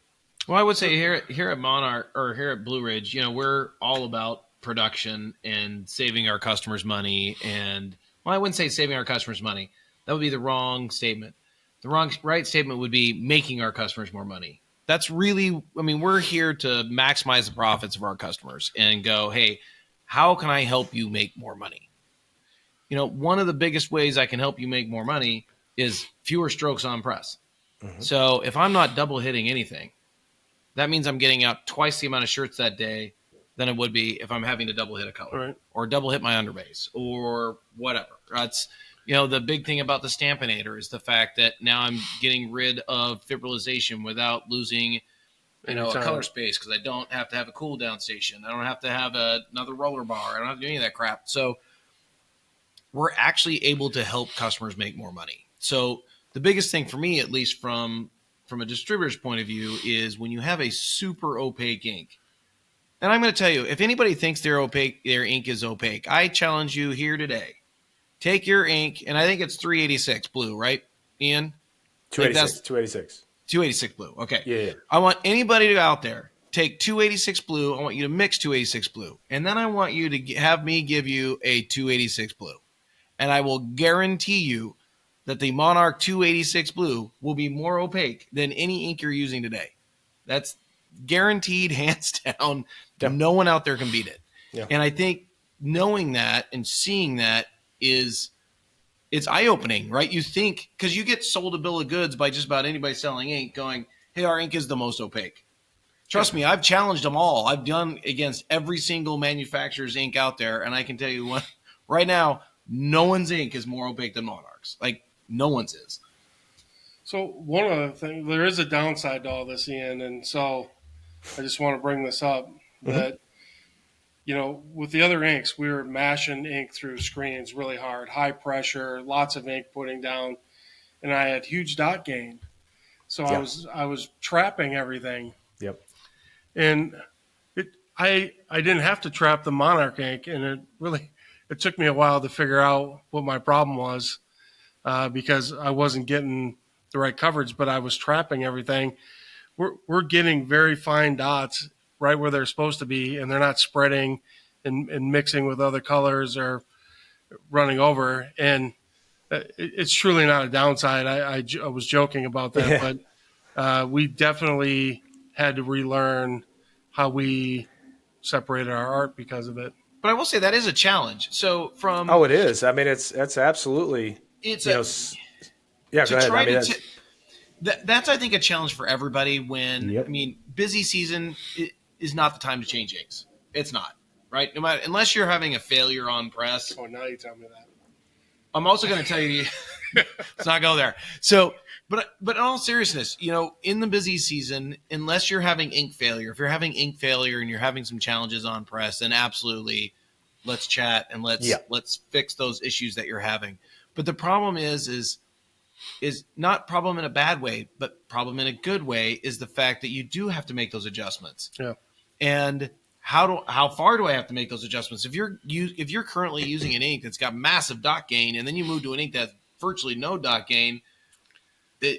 Well, I would say here at Monarch or here at Blue Ridge, we're all about production and saving our customers money. And I wouldn't say saving our customers money. That would be the wrong statement. The right statement would be making our customers more money. That's really, we're here to maximize the profits of our customers and go, hey, how can I help you make more money? One of the biggest ways I can help you make more money is fewer strokes on press. Mm-hmm. So if I'm not double hitting anything, that means I'm getting out twice the amount of shirts that day than it would be if I'm having to double hit a color, right, or double hit my underbase or whatever. That's, the big thing about the Stampinator is the fact that now I'm getting rid of fibrillization without losing, a color space, because I don't have to have a cool down station. I don't have to have another roller bar. I don't have to do any of that crap. So we're actually able to help customers make more money. So the biggest thing for me, at least from a distributor's point of view, is when you have a super opaque ink. And I'm going to tell you, if anybody thinks their ink is opaque, I challenge you here today. Take your ink, and I think it's 386 blue, right, Ian? 286 blue. Okay. Yeah. I want anybody out there, take 286 blue. I want you to mix 286 blue. And then I want you to have me give you a 286 blue. And I will guarantee you that the Monarch 286 blue will be more opaque than any ink you're using today. That's guaranteed, hands down. Yep. No one out there can beat it. Yeah. And I think knowing that and seeing that it's eye-opening, right? You think, because you get sold a bill of goods by just about anybody selling ink going, hey, our ink is the most opaque. Trust me, I've challenged them all. I've done against every single manufacturer's ink out there, and I can tell you what, right now, no one's ink is more opaque than Monarch's. Like, no one's is. So one other thing, there is a downside to all this, Ian, and so I just want to bring this up, that, with the other inks, we were mashing ink through screens really hard, high pressure, lots of ink putting down, and I had huge dot gain. So I was trapping everything. Yep. And I didn't have to trap the Monarch ink, and it took me a while to figure out what my problem was, because I wasn't getting the right coverage, but I was trapping everything. We're getting very fine dots right where they're supposed to be, and they're not spreading and mixing with other colors or running over. And it's truly not a downside. I was joking about that, yeah. But we definitely had to relearn how we separated our art because of it. But I will say that is a challenge. So it is. It's absolutely. Yeah, go ahead. That's I think a challenge for everybody when busy season is not the time to change inks. It's not, right? Unless you're having a failure on press. Oh, now you tell me that. I'm also going to tell you let's not go there. So, but in all seriousness, in the busy season, unless you're having ink failure, if you're having ink failure and you're having some challenges on press, then absolutely let's chat and let's fix those issues that you're having. But the problem is is not problem in a bad way, but problem in a good way is the fact that you do have to make those adjustments. Yeah. And how far do I have to make those adjustments? If you're currently using an ink that's got massive dot gain, and then you move to an ink that's virtually no dot gain, that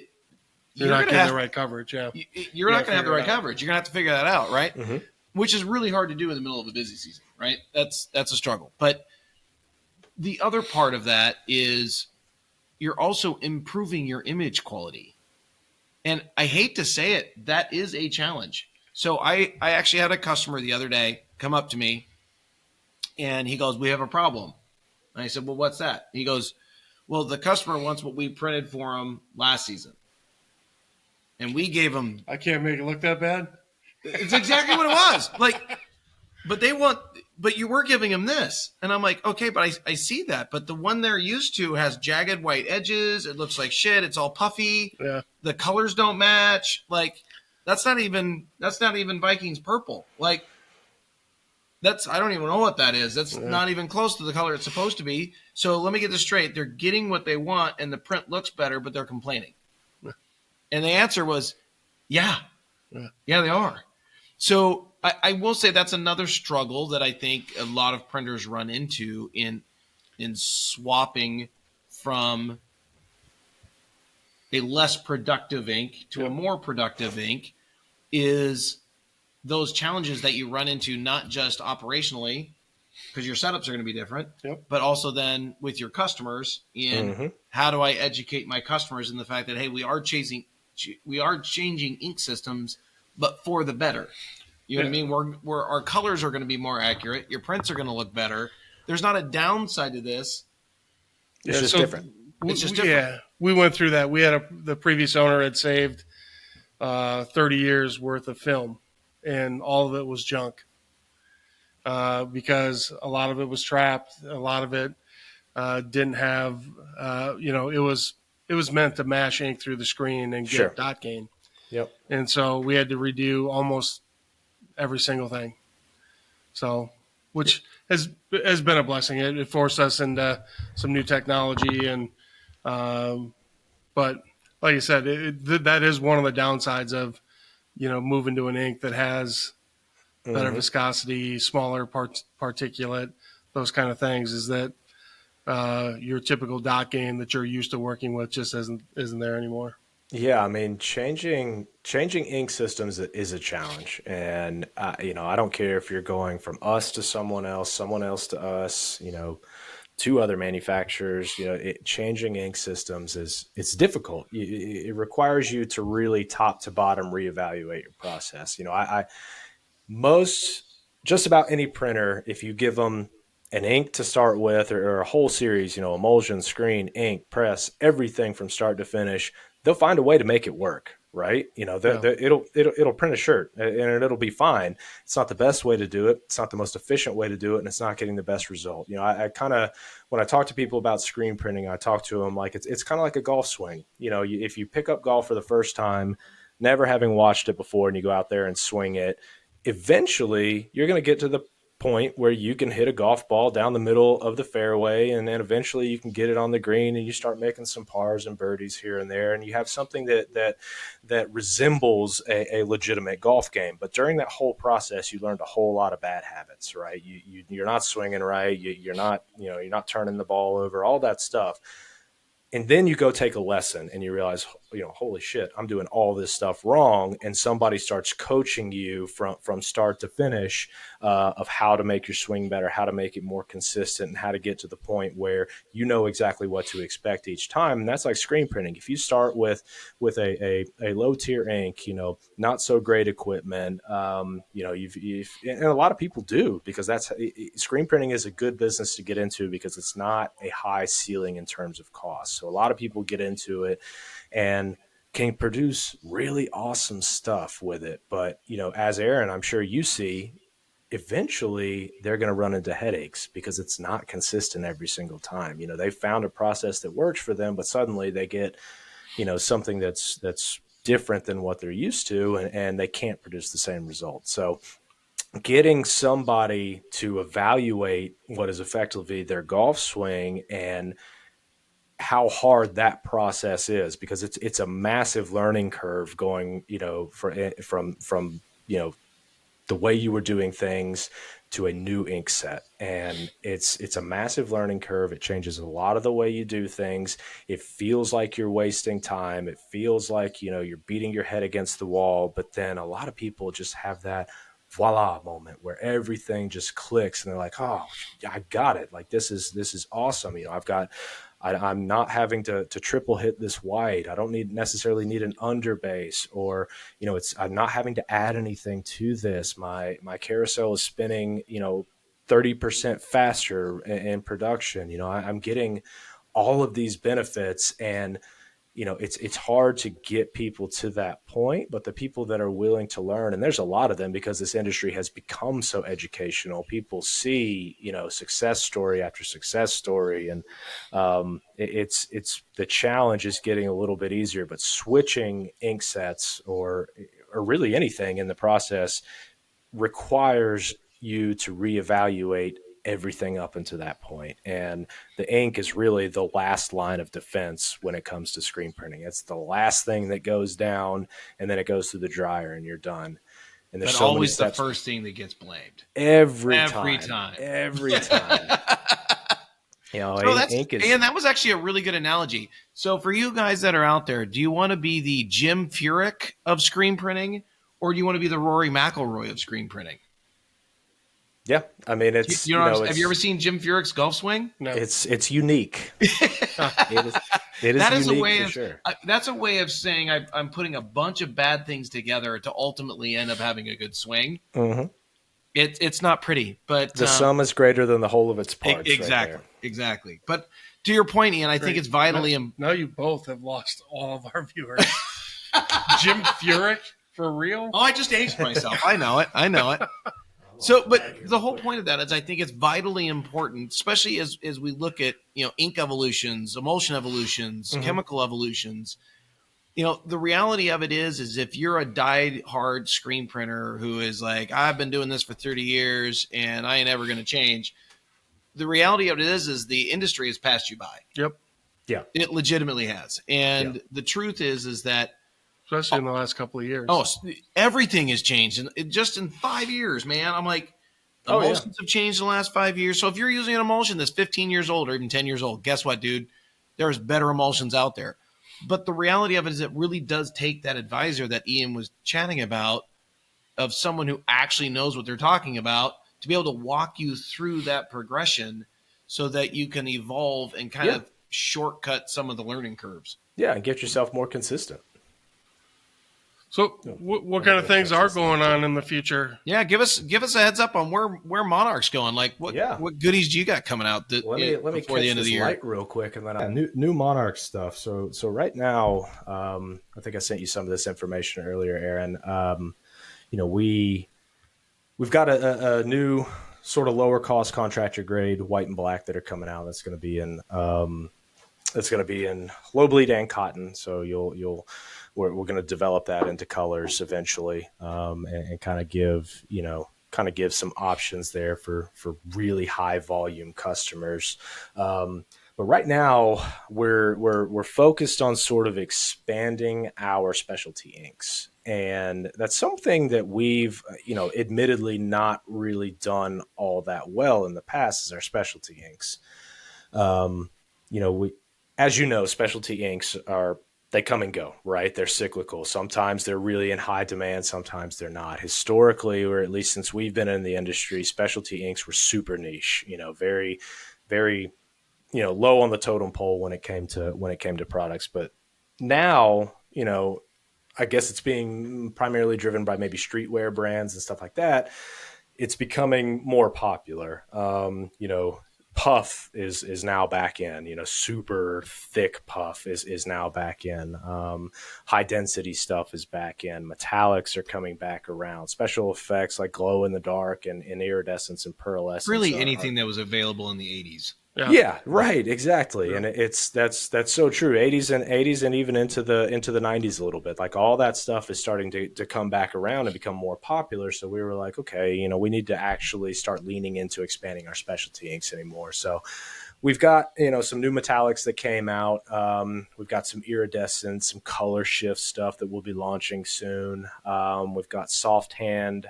You're not getting the right coverage. Yeah. You're not going to have the right coverage. You're going to have to figure that out, right? Mm-hmm. Which is really hard to do in the middle of a busy season, right? That's a struggle. But the other part of that is you're also improving your image quality. And I hate to say it, that is a challenge. So I actually had a customer the other day come up to me, and he goes, "We have a problem." And I said, "Well, what's that?" He goes, "Well, the customer wants what we printed for him last season. And we gave him..." I can't make it look that bad. It's exactly what it was. But you were giving him this. And I'm like, okay, but I see that. But the one they're used to has jagged white edges. It looks like shit. It's all puffy. Yeah. The colors don't match. Like, that's not even Vikings purple. Like, I don't even know what that is. That's not even close to the color it's supposed to be. So let me get this straight. They're getting what they want and the print looks better, but they're complaining. And the answer was, yeah, they are. So I will say that's another struggle that I think a lot of printers run into in swapping from a less productive ink to a more productive ink, is those challenges that you run into, not just operationally, because your setups are going to be different, but also then with your customers in how do I educate my customers in the fact that, hey, we are changing ink systems, but for the better. You know what I mean? Our colors are going to be more accurate. Your prints are going to look better. There's not a downside to this. It's just different. It's just different. Yeah, we went through that. We had the previous owner had saved 30 years worth of film, and all of it was junk because a lot of it was trapped. A lot of it didn't have, it was meant to mash ink through the screen and get dot gain. Yep. And so we had to redo almost every single thing. So, which has been a blessing. It forced us into some new technology, and but like you said, that is one of the downsides of moving to an ink that has better viscosity, smaller particulate, those kind of things. Is that your typical dot gain that you're used to working with just isn't there anymore. Yeah, I mean, changing ink systems is a challenge, and I don't care if you're going from us to someone else to us, to other manufacturers. Changing ink systems it's difficult. It requires you to really top to bottom reevaluate your process. Just about any printer, if you give them an ink to start with, or a whole series, emulsion, screen, ink, press, everything from start to finish, they'll find a way to make it work, right? It'll print a shirt and it'll be fine. It's not the best way to do it. It's not the most efficient way to do it, and it's not getting the best result. I kind of, when I talk to people about screen printing, I talk to them like it's kind of like a golf swing. If you pick up golf for the first time, never having watched it before, and you go out there and swing it, eventually you're going to get to the point where you can hit a golf ball down the middle of the fairway, and then eventually you can get it on the green, and you start making some pars and birdies here and there, and you have something that resembles a legitimate golf game. But during that whole process, you learned a whole lot of bad habits, right? You're not swinging right, you're not turning the ball over, all that stuff. And then you go take a lesson and you realize, holy shit, I'm doing all this stuff wrong. And somebody starts coaching you from start to finish of how to make your swing better, how to make it more consistent, and how to get to the point where you know exactly what to expect each time. And that's like screen printing. If you start with a low tier ink, not so great equipment, and a lot of people do, because screen printing is a good business to get into because it's not a high ceiling in terms of cost. So a lot of people get into it and can produce really awesome stuff with it. But, as Aaron, I'm sure you see, eventually they're going to run into headaches because it's not consistent every single time. They found a process that works for them, but suddenly they get, something that's different than what they're used to, and they can't produce the same results. So getting somebody to evaluate what is effectively their golf swing and how hard that process is, because it's a massive learning curve going, from the way you were doing things to a new ink set. And it's a massive learning curve. It changes a lot of the way you do things. It feels like you're wasting time. It feels like, you're beating your head against the wall. But then a lot of people just have that voila moment where everything just clicks and they're like, oh, I got it. Like, this is awesome. I'm not having to triple hit this white. I don't necessarily need an underbase, or, I'm not having to add anything to this. My carousel is spinning, 30% faster in production. I'm getting all of these benefits, and it's hard to get people to that point, but the people that are willing to learn, and there's a lot of them because this industry has become so educational. People see, success story after success story, and it's the challenge is getting a little bit easier, but switching ink sets or really anything in the process requires you to reevaluate everything up until that point. And the ink is really the last line of defense when it comes to screen printing. It's the last thing that goes down, and then it goes through the dryer and you're done. And there's but so always many the steps. first thing that gets blamed. Every Every time. time. Every time. So ink is. and that was actually a really good analogy. So for you guys that are out there, do you want to be the Jim Furyk of screen printing, or do you want to be the Rory McIlroy of screen printing? Yeah, I mean, it's have you ever seen Jim Furyk's golf swing? No. It's unique. It is That is unique a way for of sure. That's a way of saying I'm putting a bunch of bad things together to ultimately end up having a good swing. Mm-hmm. It's not pretty, but The sum is greater than the whole of its parts. Exactly, right there. exactly. But to your point, Ian, I think it's vitally now you both have lost all of our viewers. Jim Furyk, for real? Oh, I just aged myself. I know it. So, but the whole point of that is I think it's vitally important, especially as we look at, ink evolutions, emulsion evolutions, chemical evolutions. The reality of it is if you're a die-hard screen printer who is like, I've been doing this for 30 years and I ain't ever going to change. The reality of it is the industry has passed you by. Yep. Yeah. It legitimately has. And the truth is that, especially in the last couple of years. oh, everything has changed. And just in 5 years, man, I'm like, emulsions have changed in the last 5 years. So if you're using an emulsion that's 15 years old or even 10 years old, guess what, dude? There's better emulsions out there. But the reality of it is it really does take that advisor that Ian was chatting about, of someone who actually knows what they're talking about, to be able to walk you through that progression so that you can evolve and kind of shortcut some of the learning curves. Yeah, and get yourself more consistent. So what kind of things are going on in the future? Yeah, give us a heads up on where Monarch's going. Like what goodies do you got coming out let me before the end of the year? Light real quick, and then new Monarch stuff. So right now, I think I sent you some of this information earlier, Aaron. We've got a new sort of lower cost contractor grade white and black that are coming out. That's going to be in low bleed and cotton. So we're going to develop that into colors eventually, and kind of give some options there for really high volume customers. But right now we're focused on sort of expanding our specialty inks. And that's something that we've, admittedly not really done all that well in the past, is our specialty inks. Specialty inks they come and go, right? They're cyclical. Sometimes they're really in high demand. Sometimes they're not. Historically, or at least since we've been in the industry, specialty inks were super niche, very, very, low on the totem pole when it came to products. But now, I guess it's being primarily driven by maybe streetwear brands and stuff like that. It's becoming more popular. Puff is now back in, super thick puff is now back in. High density stuff is back in. Metallics are coming back around. Special effects like glow in the dark and iridescence and pearlescence. Really anything that was available in the 80s. Yeah, right, exactly. Yeah. And that's so true. 80s and even into the 90s a little bit. Like all that stuff is starting to come back around and become more popular. So we were like, okay, we need to actually start leaning into expanding our specialty inks anymore. So we've got, some new metallics that came out. We've got some iridescent, some color shift stuff that we'll be launching soon. We've got soft hand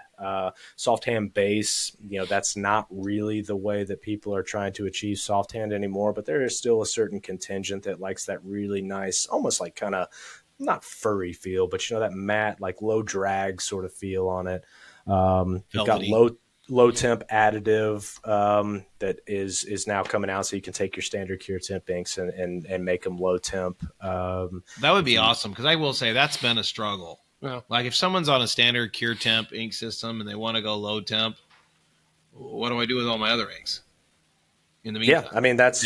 base. That's not really the way that people are trying to achieve soft hand anymore, but there is still a certain contingent that likes that really nice, almost like kind of not furry feel, but that matte, like low drag sort of feel on it. We've got Velvety. low temp additive that is now coming out, so you can take your standard cure temp inks and make them low temp. That would be awesome, because I will say that's been a struggle. Yeah. Like if someone's on a standard cure temp ink system and they want to go low temp, what do I do with all my other inks in the meantime? Yeah, I mean that's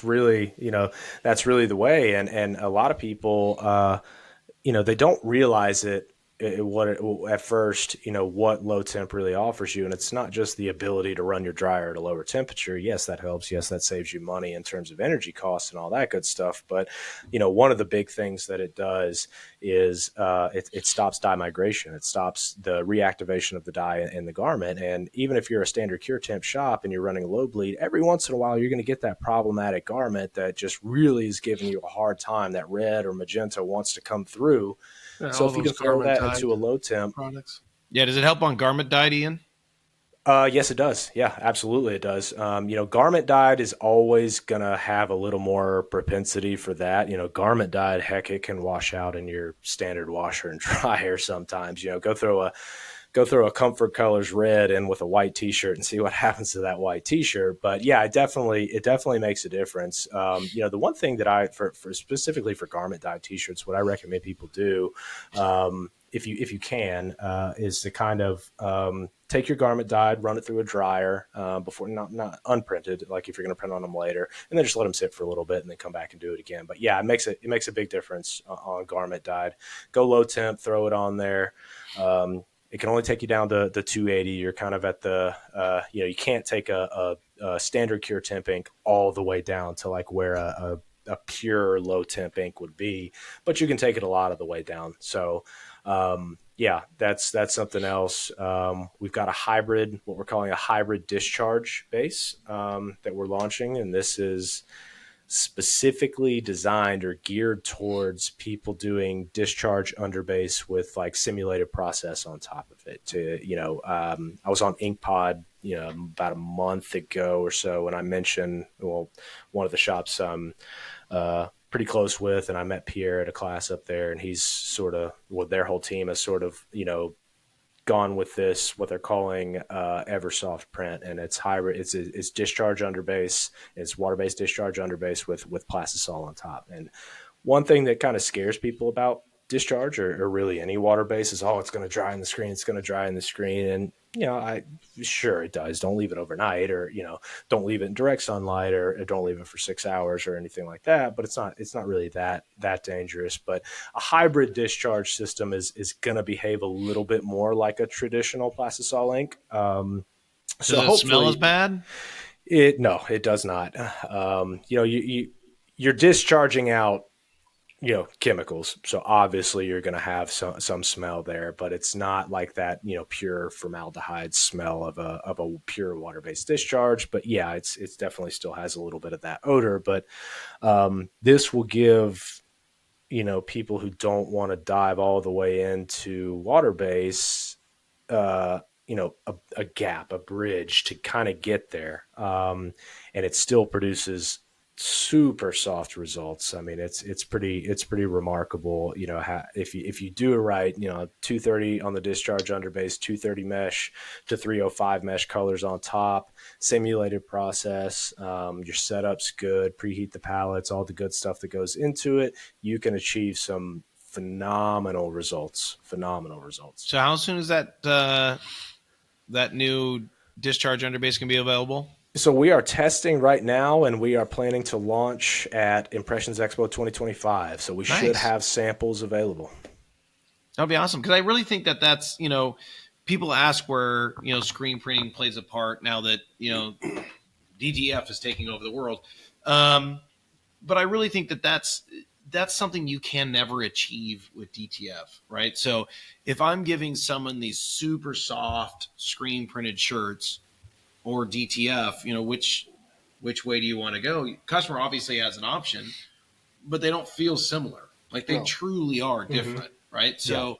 really that's really the way, and a lot of people they don't realize at first, what low temp really offers you. And it's not just the ability to run your dryer at a lower temperature. Yes, that helps. Yes, that saves you money in terms of energy costs and all that good stuff. But, one of the big things that it does is it stops dye migration. It stops the reactivation of the dye in the garment. And even if you're a standard cure temp shop and you're running a low bleed, every once in a while, you're going to get that problematic garment that just really is giving you a hard time. That red or magenta wants to come through. Yeah, So all if you those can throw that garment into a low temp, products. Yeah, does it help on garment dyed, Ian? yes, it does. Yeah, absolutely, it does. Garment dyed is always gonna have a little more propensity for that. Garment dyed, heck, it can wash out in your standard washer and dryer sometimes. Go throw a Comfort Colors red in with a white T-shirt and see what happens to that white T-shirt. But yeah, it definitely makes a difference. The one thing that for specifically for garment dyed T-shirts, what I recommend people do, if you can, is to kind of take your garment dyed, run it through a dryer before, not unprinted, like if you're going to print on them later, and then just let them sit for a little bit and then come back and do it again. But yeah, it makes a big difference on garment dyed. Go low temp, throw it on there. It can only take you down to the 280. You're kind of at the, you can't take a standard cure temp ink all the way down to like where a pure low temp ink would be, but you can take it a lot of the way down. So, yeah, that's something else. We've got what we're calling a hybrid discharge base that we're launching, and this is specifically designed or geared towards people doing discharge underbase with like simulated process on top of it. I was on InkPod, about a month ago or so, and I mentioned, one of the shops pretty close with, and I met Pierre at a class up there, and he's their whole team has gone with this, what they're calling Eversoft print, and it's hybrid. It's discharge underbase. It's water-based discharge underbase with plastisol on top. And one thing that kind of scares people about discharge or really any water base is, it's going to dry in the screen. It's going to dry in the screen. And, sure it does. Don't leave it overnight, or, don't leave it in direct sunlight, or don't leave it for 6 hours or anything like that. But it's not really that dangerous. But a hybrid discharge system is going to behave a little bit more like a traditional plastisol ink. Does it smell as bad? No, it does not. You're discharging out chemicals. So obviously you're going to have some smell there, but it's not like that, pure formaldehyde smell of a pure water-based discharge. But yeah, it's definitely still has a little bit of that odor, but this will give, people who don't want to dive all the way into water-based, a gap, a bridge to kind of get there. And it still produces super soft results. I mean, it's pretty remarkable. If you do it right, 230 on the discharge underbase, 230 mesh to 305 mesh colors on top, simulated process. Your setup's good, preheat the palettes, all the good stuff that goes into it. You can achieve some phenomenal results. So how soon is that new discharge underbase can be available? So we are testing right now, and we are planning to launch at Impressions Expo 2025. So we should have samples available. That would be awesome, because I really think that's, people ask where, screen printing plays a part now that, DTF is taking over the world. But I really think that's something you can never achieve with DTF, right? So if I'm giving someone these super soft screen printed shirts or DTF, which which way do you want to go? Customer obviously has an option, but they don't feel similar. Like they truly are different, right? So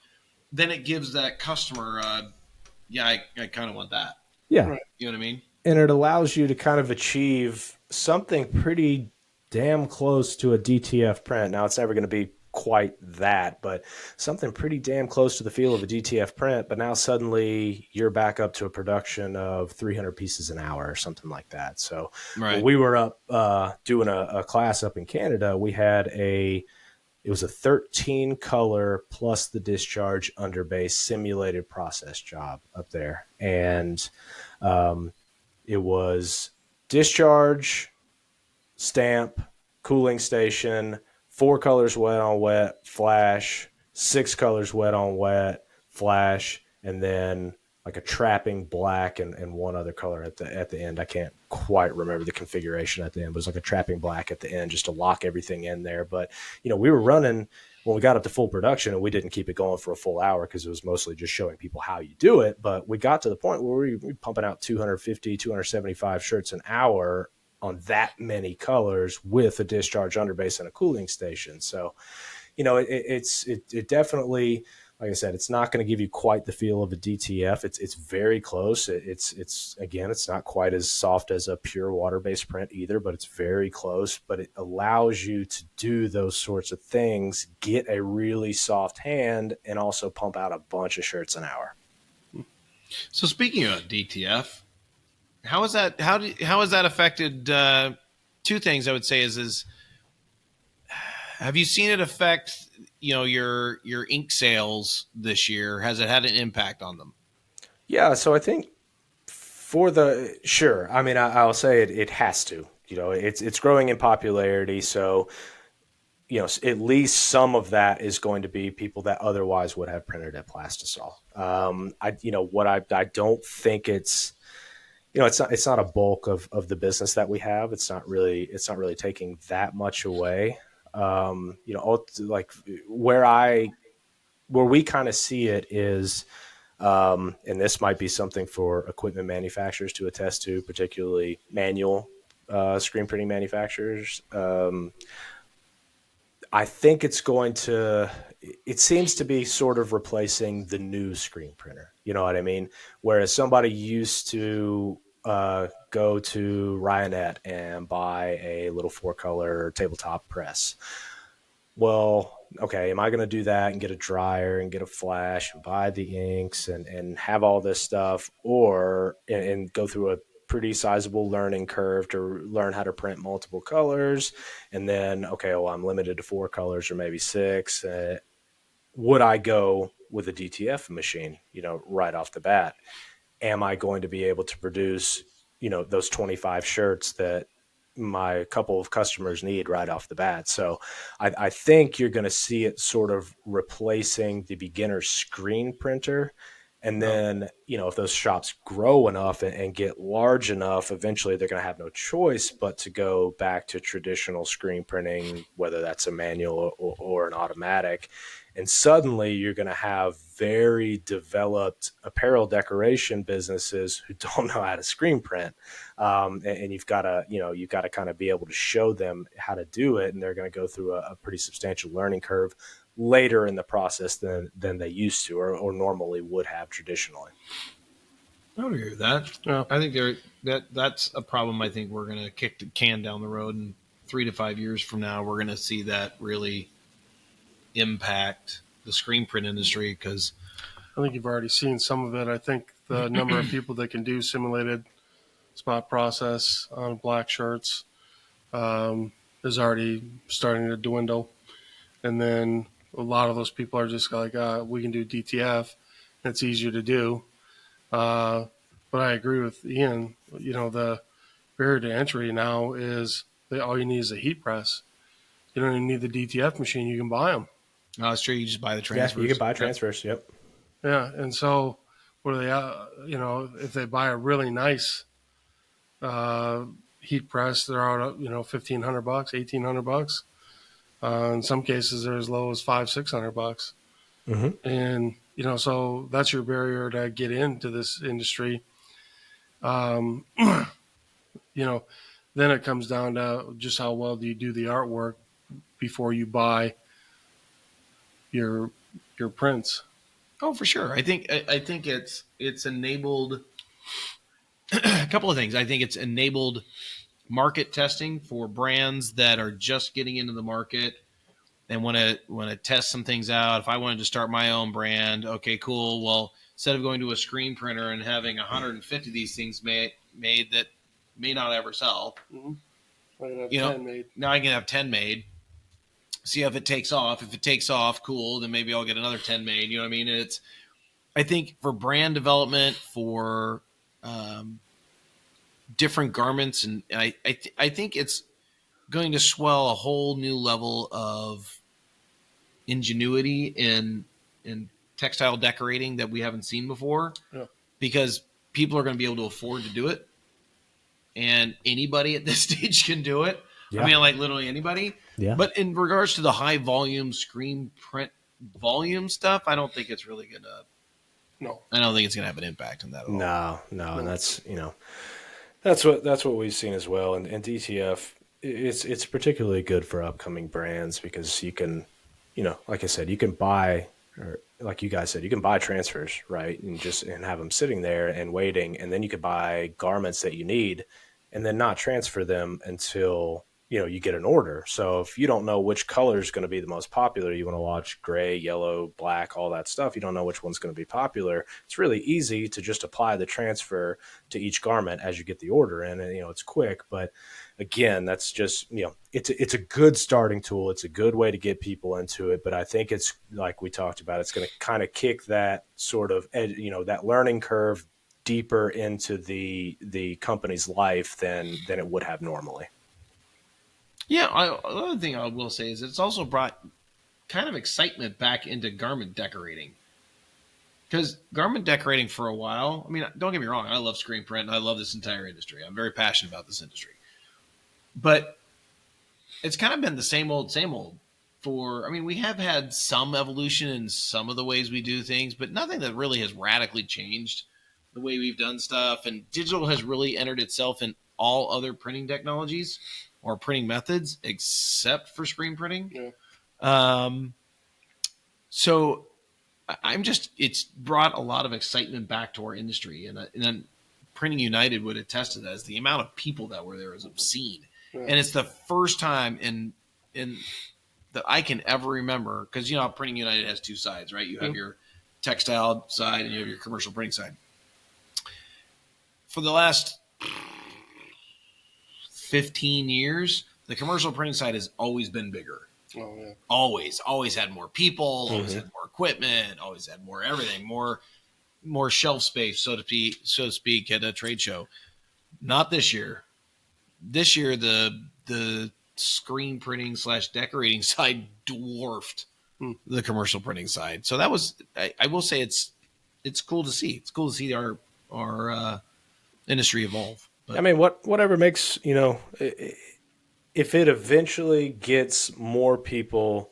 then it gives that customer, I kind of want that. Yeah. Right. You know what I mean? And it allows you to kind of achieve something pretty damn close to a DTF print. Now, it's never going to be quite that, but something pretty damn close to the feel of a DTF print. But now suddenly you're back up to a production of 300 pieces an hour or something like that. So when we were up doing a class up in Canada, we had it was a 13 color plus the discharge underbase simulated process job up there. And it was discharge, stamp, cooling station, 4 colors wet on wet, flash, 6 colors wet on wet, flash, and then like a trapping black and one other color at the end. I can't quite remember the configuration at the end, but it was like a trapping black at the end just to lock everything in there. But, we were running when we got up to full production, and we didn't keep it going for a full hour because it was mostly just showing people how you do it. But we got to the point where we were pumping out 250, 275 shirts an hour on that many colors with a discharge underbase and a cooling station. So, it definitely, like I said, it's not going to give you quite the feel of a DTF. It's very close. It's again, it's not quite as soft as a pure water-based print either, but it's very close. But it allows you to do those sorts of things, get a really soft hand, and also pump out a bunch of shirts an hour. So speaking of DTF, how has that affected? Two things I would say is have you seen it affect your ink sales this year? Has it had an impact on them? Yeah, so I think sure. I mean, I'll say it has to. It's growing in popularity, so at least some of that is going to be people that otherwise would have printed at Plastisol. I don't think it's it's not a bulk of the business that we have. It's not really taking that much away. Like where we kind of see it is, and this might be something for equipment manufacturers to attest to, particularly manual screen printing manufacturers. I think it seems to be sort of replacing the new screen printer. You know what I mean? Whereas somebody used to go to Ryonet and buy a little 4-color tabletop press. Well, okay, am I going to do that and get a dryer and get a flash and buy the inks and have all this stuff, or and go through a pretty sizable learning curve to learn how to print multiple colors, and then, okay, well, I'm limited to 4 colors or maybe 6. Would I go with a DTF machine, right off the bat? Am I going to be able to produce, those 25 shirts that my couple of customers need right off the bat? So I think you're going to see it sort of replacing the beginner screen printer. And then, if those shops grow enough and get large enough, eventually they're going to have no choice but to go back to traditional screen printing, whether that's a manual or an automatic. And suddenly you're going to have very developed apparel decoration businesses who don't know how to screen print. And you've got to kind of be able to show them how to do it. And they're going to go through a pretty substantial learning curve later in the process than they used to or normally would have traditionally. I would agree with that. Yeah. I think that's a problem. I think we're going to kick the can down the road, and 3 to 5 years from now, we're going to see that really impact the screen print industry, because I think you've already seen some of it. I think the number of people that can do simulated spot process on black shirts is already starting to dwindle. And then a lot of those people are just like, we can do DTF. It's easier to do. But I agree with Ian. The barrier to entry now is that all you need is a heat press. You don't even need the DTF machine. You can buy them. no, it's true. You just buy the transfers. Yeah, you can buy transfers. Yep. Yeah. And so what are they, if they buy a really nice heat press, they're out, $1,500, $1,800. In some cases, they're as low as $500-$600. Mm-hmm. And, so that's your barrier to get into this industry. then it comes down to just how well do you do the artwork before you buy your prints. Oh, for sure. I think it's enabled a couple of things. I think it's enabled market testing for brands that are just getting into the market and want to test some things out. If I wanted to start my own brand, okay, cool. Well, instead of going to a screen printer and having 150 of these things made that may not ever sell, I have you know, 10 made. now I can have 10 made. See if it takes off. If it takes off, cool. Then maybe I'll get another 10 made. You know what I mean? And I think for brand development, for different garments, and I think it's going to swell a whole new level of ingenuity in textile decorating that we haven't seen before, because people are going to be able to afford to do it, and anybody at this stage can do it. Yeah. I mean, like literally anybody. Yeah. But in regards to the high volume screen print volume stuff, I don't think it's really gonna. No. I don't think it's gonna have an impact on that at all. No, and that's that's what we've seen as well. And DTF, it's particularly good for upcoming brands because you can, like I said, you can buy, or like you guys said, you can buy transfers, right, and have them sitting there and waiting, and then you could buy garments that you need, and then not transfer them until you get an order. So if you don't know which color is going to be the most popular, you want to watch gray, yellow, black, all that stuff. You don't know which one's going to be popular. It's really easy to just apply the transfer to each garment as you get the order in, and it's quick. But again, that's just it's a good starting tool. It's a good way to get people into it. But I think it's like we talked about. It's going to kind of kick that sort of that learning curve deeper into the company's life than it would have normally. Yeah, another thing I will say is it's also brought kind of excitement back into garment decorating. Because garment decorating for a while, I mean, don't get me wrong, I love screen print and I love this entire industry. I'm very passionate about this industry. But it's kind of been the same old we have had some evolution in some of the ways we do things, but nothing that really has radically changed the way we've done stuff. And digital has really entered itself in all other printing technologies or printing methods except for screen printing. Yeah. So it's brought a lot of excitement back to our industry. And then Printing United would attest to that, as the amount of people that were there is obscene. Yeah. And it's the first time in that I can ever remember, because Printing United has two sides, right? You have your textile side and you have your commercial printing side. For the last 15 years, the commercial printing side has always been bigger. Oh, yeah. Always had more people, always had more equipment, always had more everything, more shelf space, so to speak, at a trade show. Not this year. This year, the screen printing / decorating side dwarfed the commercial printing side. So that was, I will say, it's cool to see. It's cool to see our industry evolve. But, I mean, whatever makes, if it eventually gets more people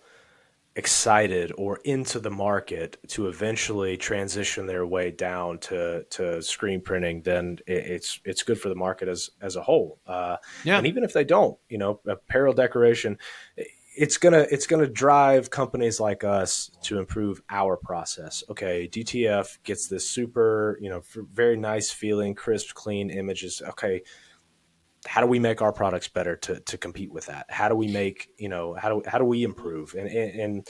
excited or into the market to eventually transition their way down to screen printing, then it's good for the market as a whole. And even if they don't, apparel decoration, it's gonna drive companies like us to improve our process. Okay, DTF gets this super, very nice feeling, crisp, clean images. Okay, how do we make our products better to compete with that? How do we make, how do we improve? And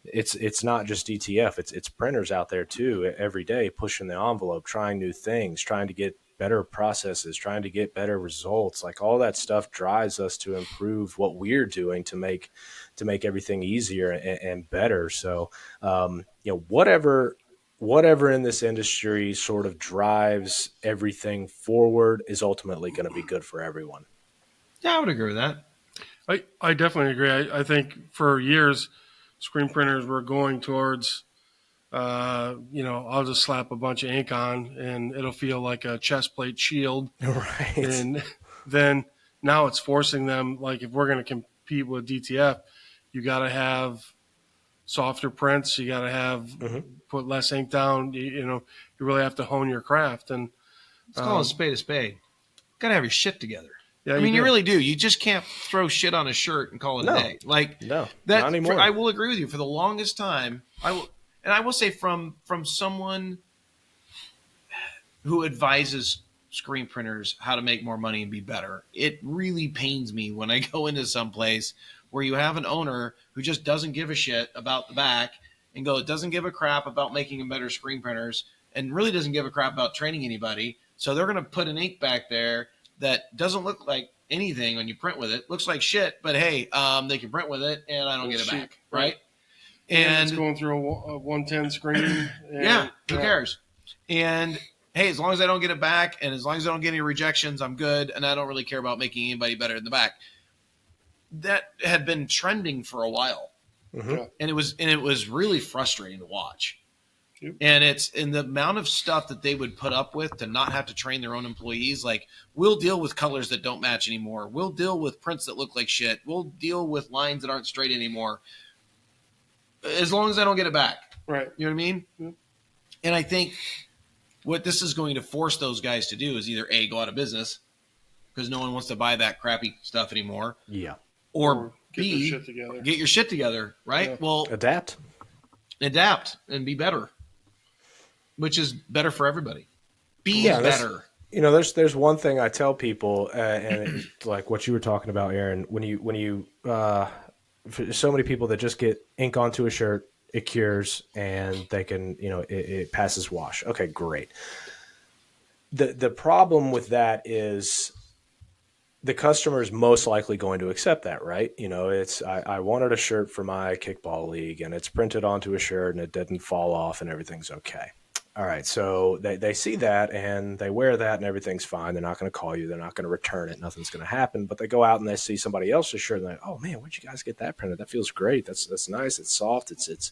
it's not just DTF, it's printers out there too, every day pushing the envelope, trying new things, trying to get better processes, trying to get better results. Like all that stuff drives us to improve what we're doing to make everything easier and better. So, whatever in this industry sort of drives everything forward is ultimately going to be good for everyone. Yeah, I would agree with that. I definitely agree. I think for years, screen printers were going towards, I'll just slap a bunch of ink on and it'll feel like a chest plate shield. Right. And then now it's forcing them, like if we're going to compete with DTF, you got to have softer prints. You got to have put less ink down. You really have to hone your craft. And let's call it a spade a spade. Got to have your shit together. Yeah, I mean, you do. really do. You just can't throw shit on a shirt and call it No. a day. Like No, that. not anymore. I will agree with you. For the longest time, I will say from someone who advises screen printers how to make more money and be better. It really pains me when I go into some place where you have an owner who just doesn't give a shit about the back and doesn't give a crap about making them better screen printers and really doesn't give a crap about training anybody. So they're going to put an ink back there that doesn't look like anything when you print with it. Looks like shit, but hey, they can print with it and I don't get it back, right? And it's going through a 110 screen. And, who cares? And hey, as long as I don't get it back and as long as I don't get any rejections, I'm good. And I don't really care about making anybody better in the back. That had been trending for a while. Mm-hmm. And it was really frustrating to watch. Yep. And it's in the amount of stuff that they would put up with to not have to train their own employees. Like, we'll deal with colors that don't match anymore. We'll deal with prints that look like shit. We'll deal with lines that aren't straight anymore. As long as I don't get it back. Right. You know what I mean? Yep. And I think what this is going to force those guys to do is either A, go out of business because no one wants to buy that crappy stuff anymore. Yeah. Or get B, your shit together. get your shit together, right? Yeah. Well, Adapt and be better, which is better for everybody. Be better. There's one thing I tell people, and it's like what you were talking about, Aaron. When you so many people that just get ink onto a shirt, it cures, and they can, it passes wash. Okay, great. The problem with that is the customer is most likely going to accept that, right? I wanted a shirt for my kickball league, and it's printed onto a shirt, and it didn't fall off, and everything's okay. All right, so they see that and they wear that and everything's fine. They're not going to call you. They're not going to return it. Nothing's going to happen. But they go out and they see somebody else's shirt and they're like, oh, man, where'd you guys get that printed? That feels great. That's nice. It's soft. It's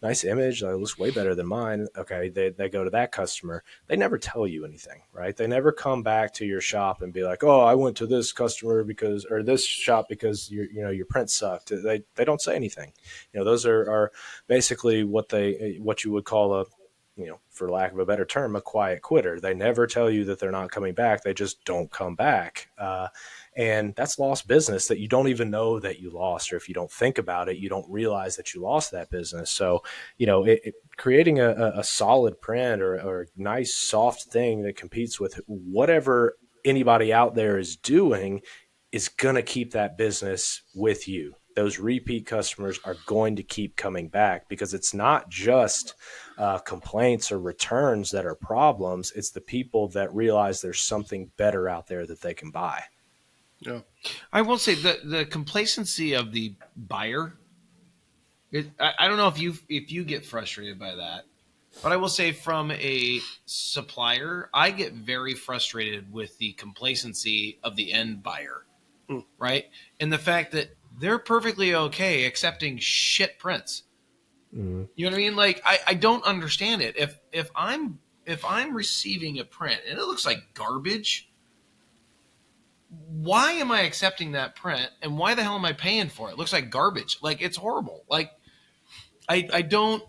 nice image. It looks way better than mine. Okay, they go to that customer. They never tell you anything, right? They never come back to your shop and be like, oh, I went to this customer or this shop because your print sucked. They don't say anything. Those are basically what you would call for lack of a better term, a quiet quitter. They never tell you that they're not coming back. They just don't come back. And that's lost business that you don't even know that you lost, or if you don't think about it, you don't realize that you lost that business. So, creating a solid print or a nice soft thing that competes with whatever anybody out there is doing is going to keep that business with you. Those repeat customers are going to keep coming back because it's not just complaints or returns that are problems. It's the people that realize there's something better out there that they can buy. Yeah. I will say the complacency of the buyer. I don't know if you get frustrated by that, but I will say from a supplier, I get very frustrated with the complacency of the end buyer, right? And the fact that they're perfectly okay accepting shit prints. Mm-hmm. You know what I mean? Like I don't understand it. If I'm receiving a print and it looks like garbage, why am I accepting that print and why the hell am I paying for it? It looks like garbage. Like it's horrible. Like I don't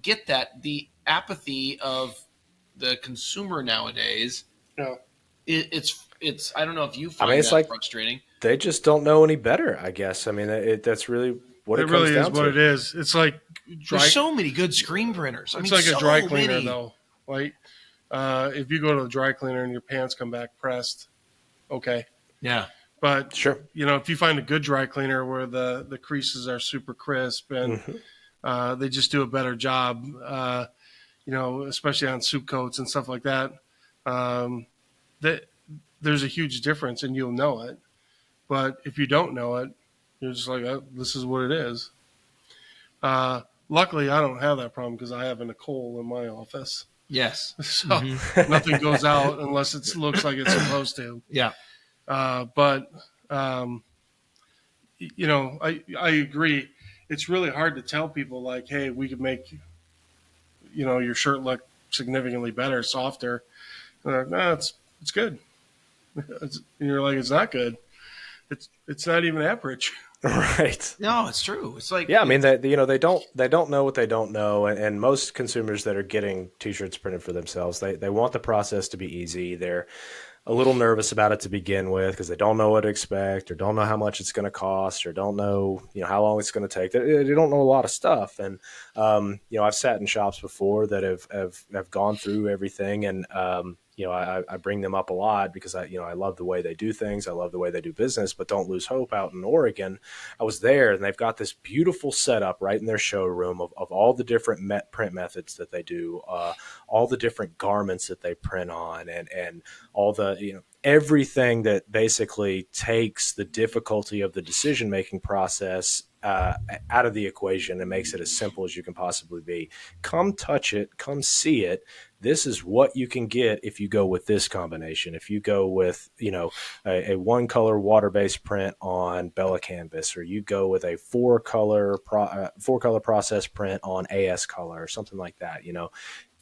get that. The apathy of the consumer nowadays. Yeah. It's I don't know if you find it's that like frustrating. They just don't know any better, I guess. I mean, that's really what it comes down to. It is. It's like there's so many good screen printers. It's like a dry cleaner, though. Like if you go to the dry cleaner and your pants come back pressed, okay. Yeah. But sure, if you find a good dry cleaner where the creases are super crisp and they just do a better job, especially on soup coats and stuff like that, that there's a huge difference, and you'll know it. But if you don't know it, you're just like, oh, this is what it is. Luckily, I don't have that problem because I have a Nicole in my office. Yes. So nothing goes out unless it looks like it's supposed to. Yeah. But I agree. It's really hard to tell people like, hey, we could make, your shirt look significantly better, softer. They're like, no, it's good. And you're like, it's not good. It's not even average. Right. No, it's true. It's like, yeah, I mean, they don't know what they don't know. And most consumers that are getting t-shirts printed for themselves, they want the process to be easy. They're a little nervous about it to begin with because they don't know what to expect or don't know how much it's going to cost or don't know, how long it's going to take. They don't know a lot of stuff. And, I've sat in shops before that have gone through everything, and, I bring them up a lot because I love the way they do things. I love the way they do business, but don't lose hope. Out in Oregon, I was there, and they've got this beautiful setup right in their showroom of all the different print methods that they do, all the different garments that they print on, and all the, everything that basically takes the difficulty of the decision-making process out of the equation and makes it as simple as you can possibly be. Come touch it, come see it. This is what you can get if you go with this combination. If you go with, a one color water-based print on Bella canvas, or you go with a four color process print on AS color or something like that,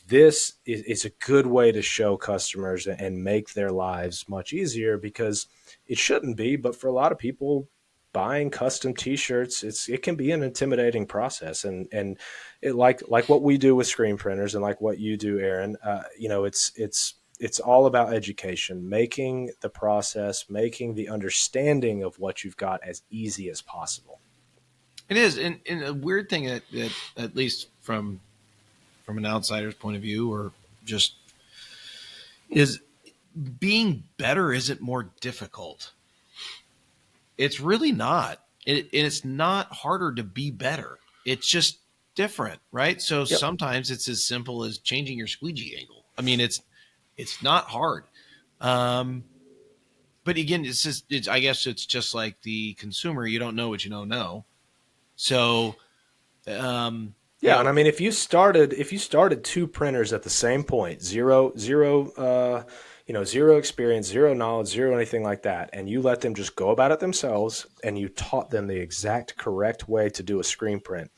this is a good way to show customers and make their lives much easier, because it shouldn't be, but for a lot of people, buying custom t-shirts, it can be an intimidating process, and it like what we do with screen printers and like what you do, Aaron, it's all about education, making the process, making the understanding of what you've got as easy as possible. It is. And a weird thing that at least from an outsider's point of view, or just is being better isn't more difficult. It's really not. It's not harder to be better. It's just different, right? So Sometimes it's as simple as changing your squeegee angle. I mean, it's not hard. But again, I guess it's just like the consumer. You don't know what you don't know. So, and I mean, if you started two printers at the same point, zero experience, zero knowledge, zero anything like that, and you let them just go about it themselves, and you taught them the exact correct way to do a screen print,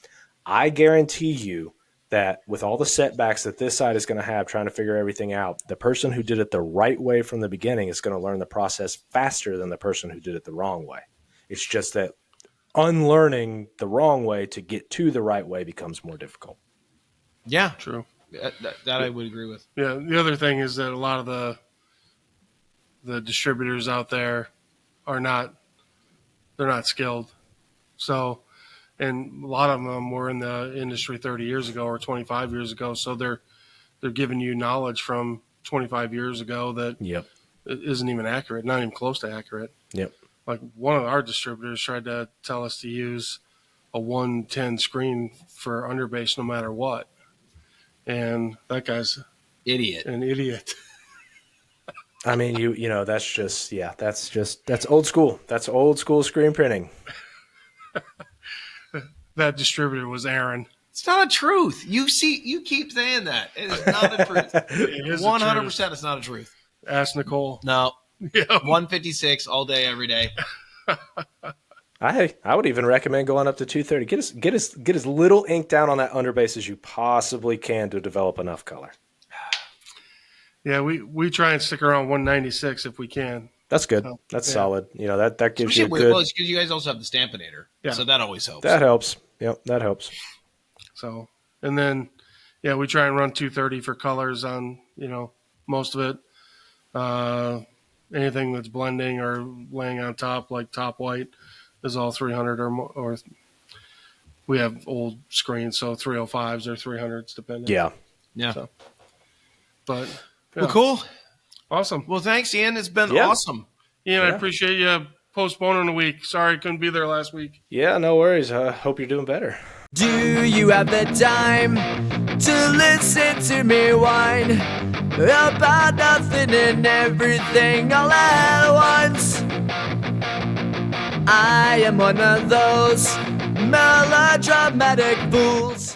I guarantee you that with all the setbacks that this side is going to have trying to figure everything out, the person who did it the right way from the beginning is going to learn the process faster than the person who did it the wrong way. It's just that unlearning the wrong way to get to the right way becomes more difficult. Yeah, True. That I would agree with. Yeah. The other thing is that a lot of the distributors out there they're not skilled. So, and a lot of them were in the industry 30 years ago or 25 years ago. So they're giving you knowledge from 25 years ago that isn't even accurate, not even close to accurate. Yep. Like one of our distributors tried to tell us to use a 110 screen for underbase no matter what. And that guy's an idiot. I mean, that's old school. That's old school screen printing. That distributor was Aaron. It's not a truth. You keep saying that. It is not a truth. It is 100%. It's not a truth. Ask Nicole. No. Yeah. 156 all day, every day. I would even recommend going up to 230. Get as little ink down on that underbase as you possibly can to develop enough color. Yeah, we try and stick around 196 if we can. That's good. That's solid. That gives you a good. Well, it's because you guys also have the Stampinator, so that always helps. That helps. Yep, that helps. So, and then, we try and run 230 for colors on most of it. Anything that's blending or laying on top, like top white, is all 300 or more. Or we have old screens, so 305s or 300s depending. Yeah. So, but. Well, cool. Awesome. Well, thanks, Ian. It's been awesome. Ian, I appreciate you postponing a week. Sorry I couldn't be there last week. Yeah, no worries. I hope you're doing better. Do you have the time to listen to me whine about nothing and everything all at once? I am one of those melodramatic fools.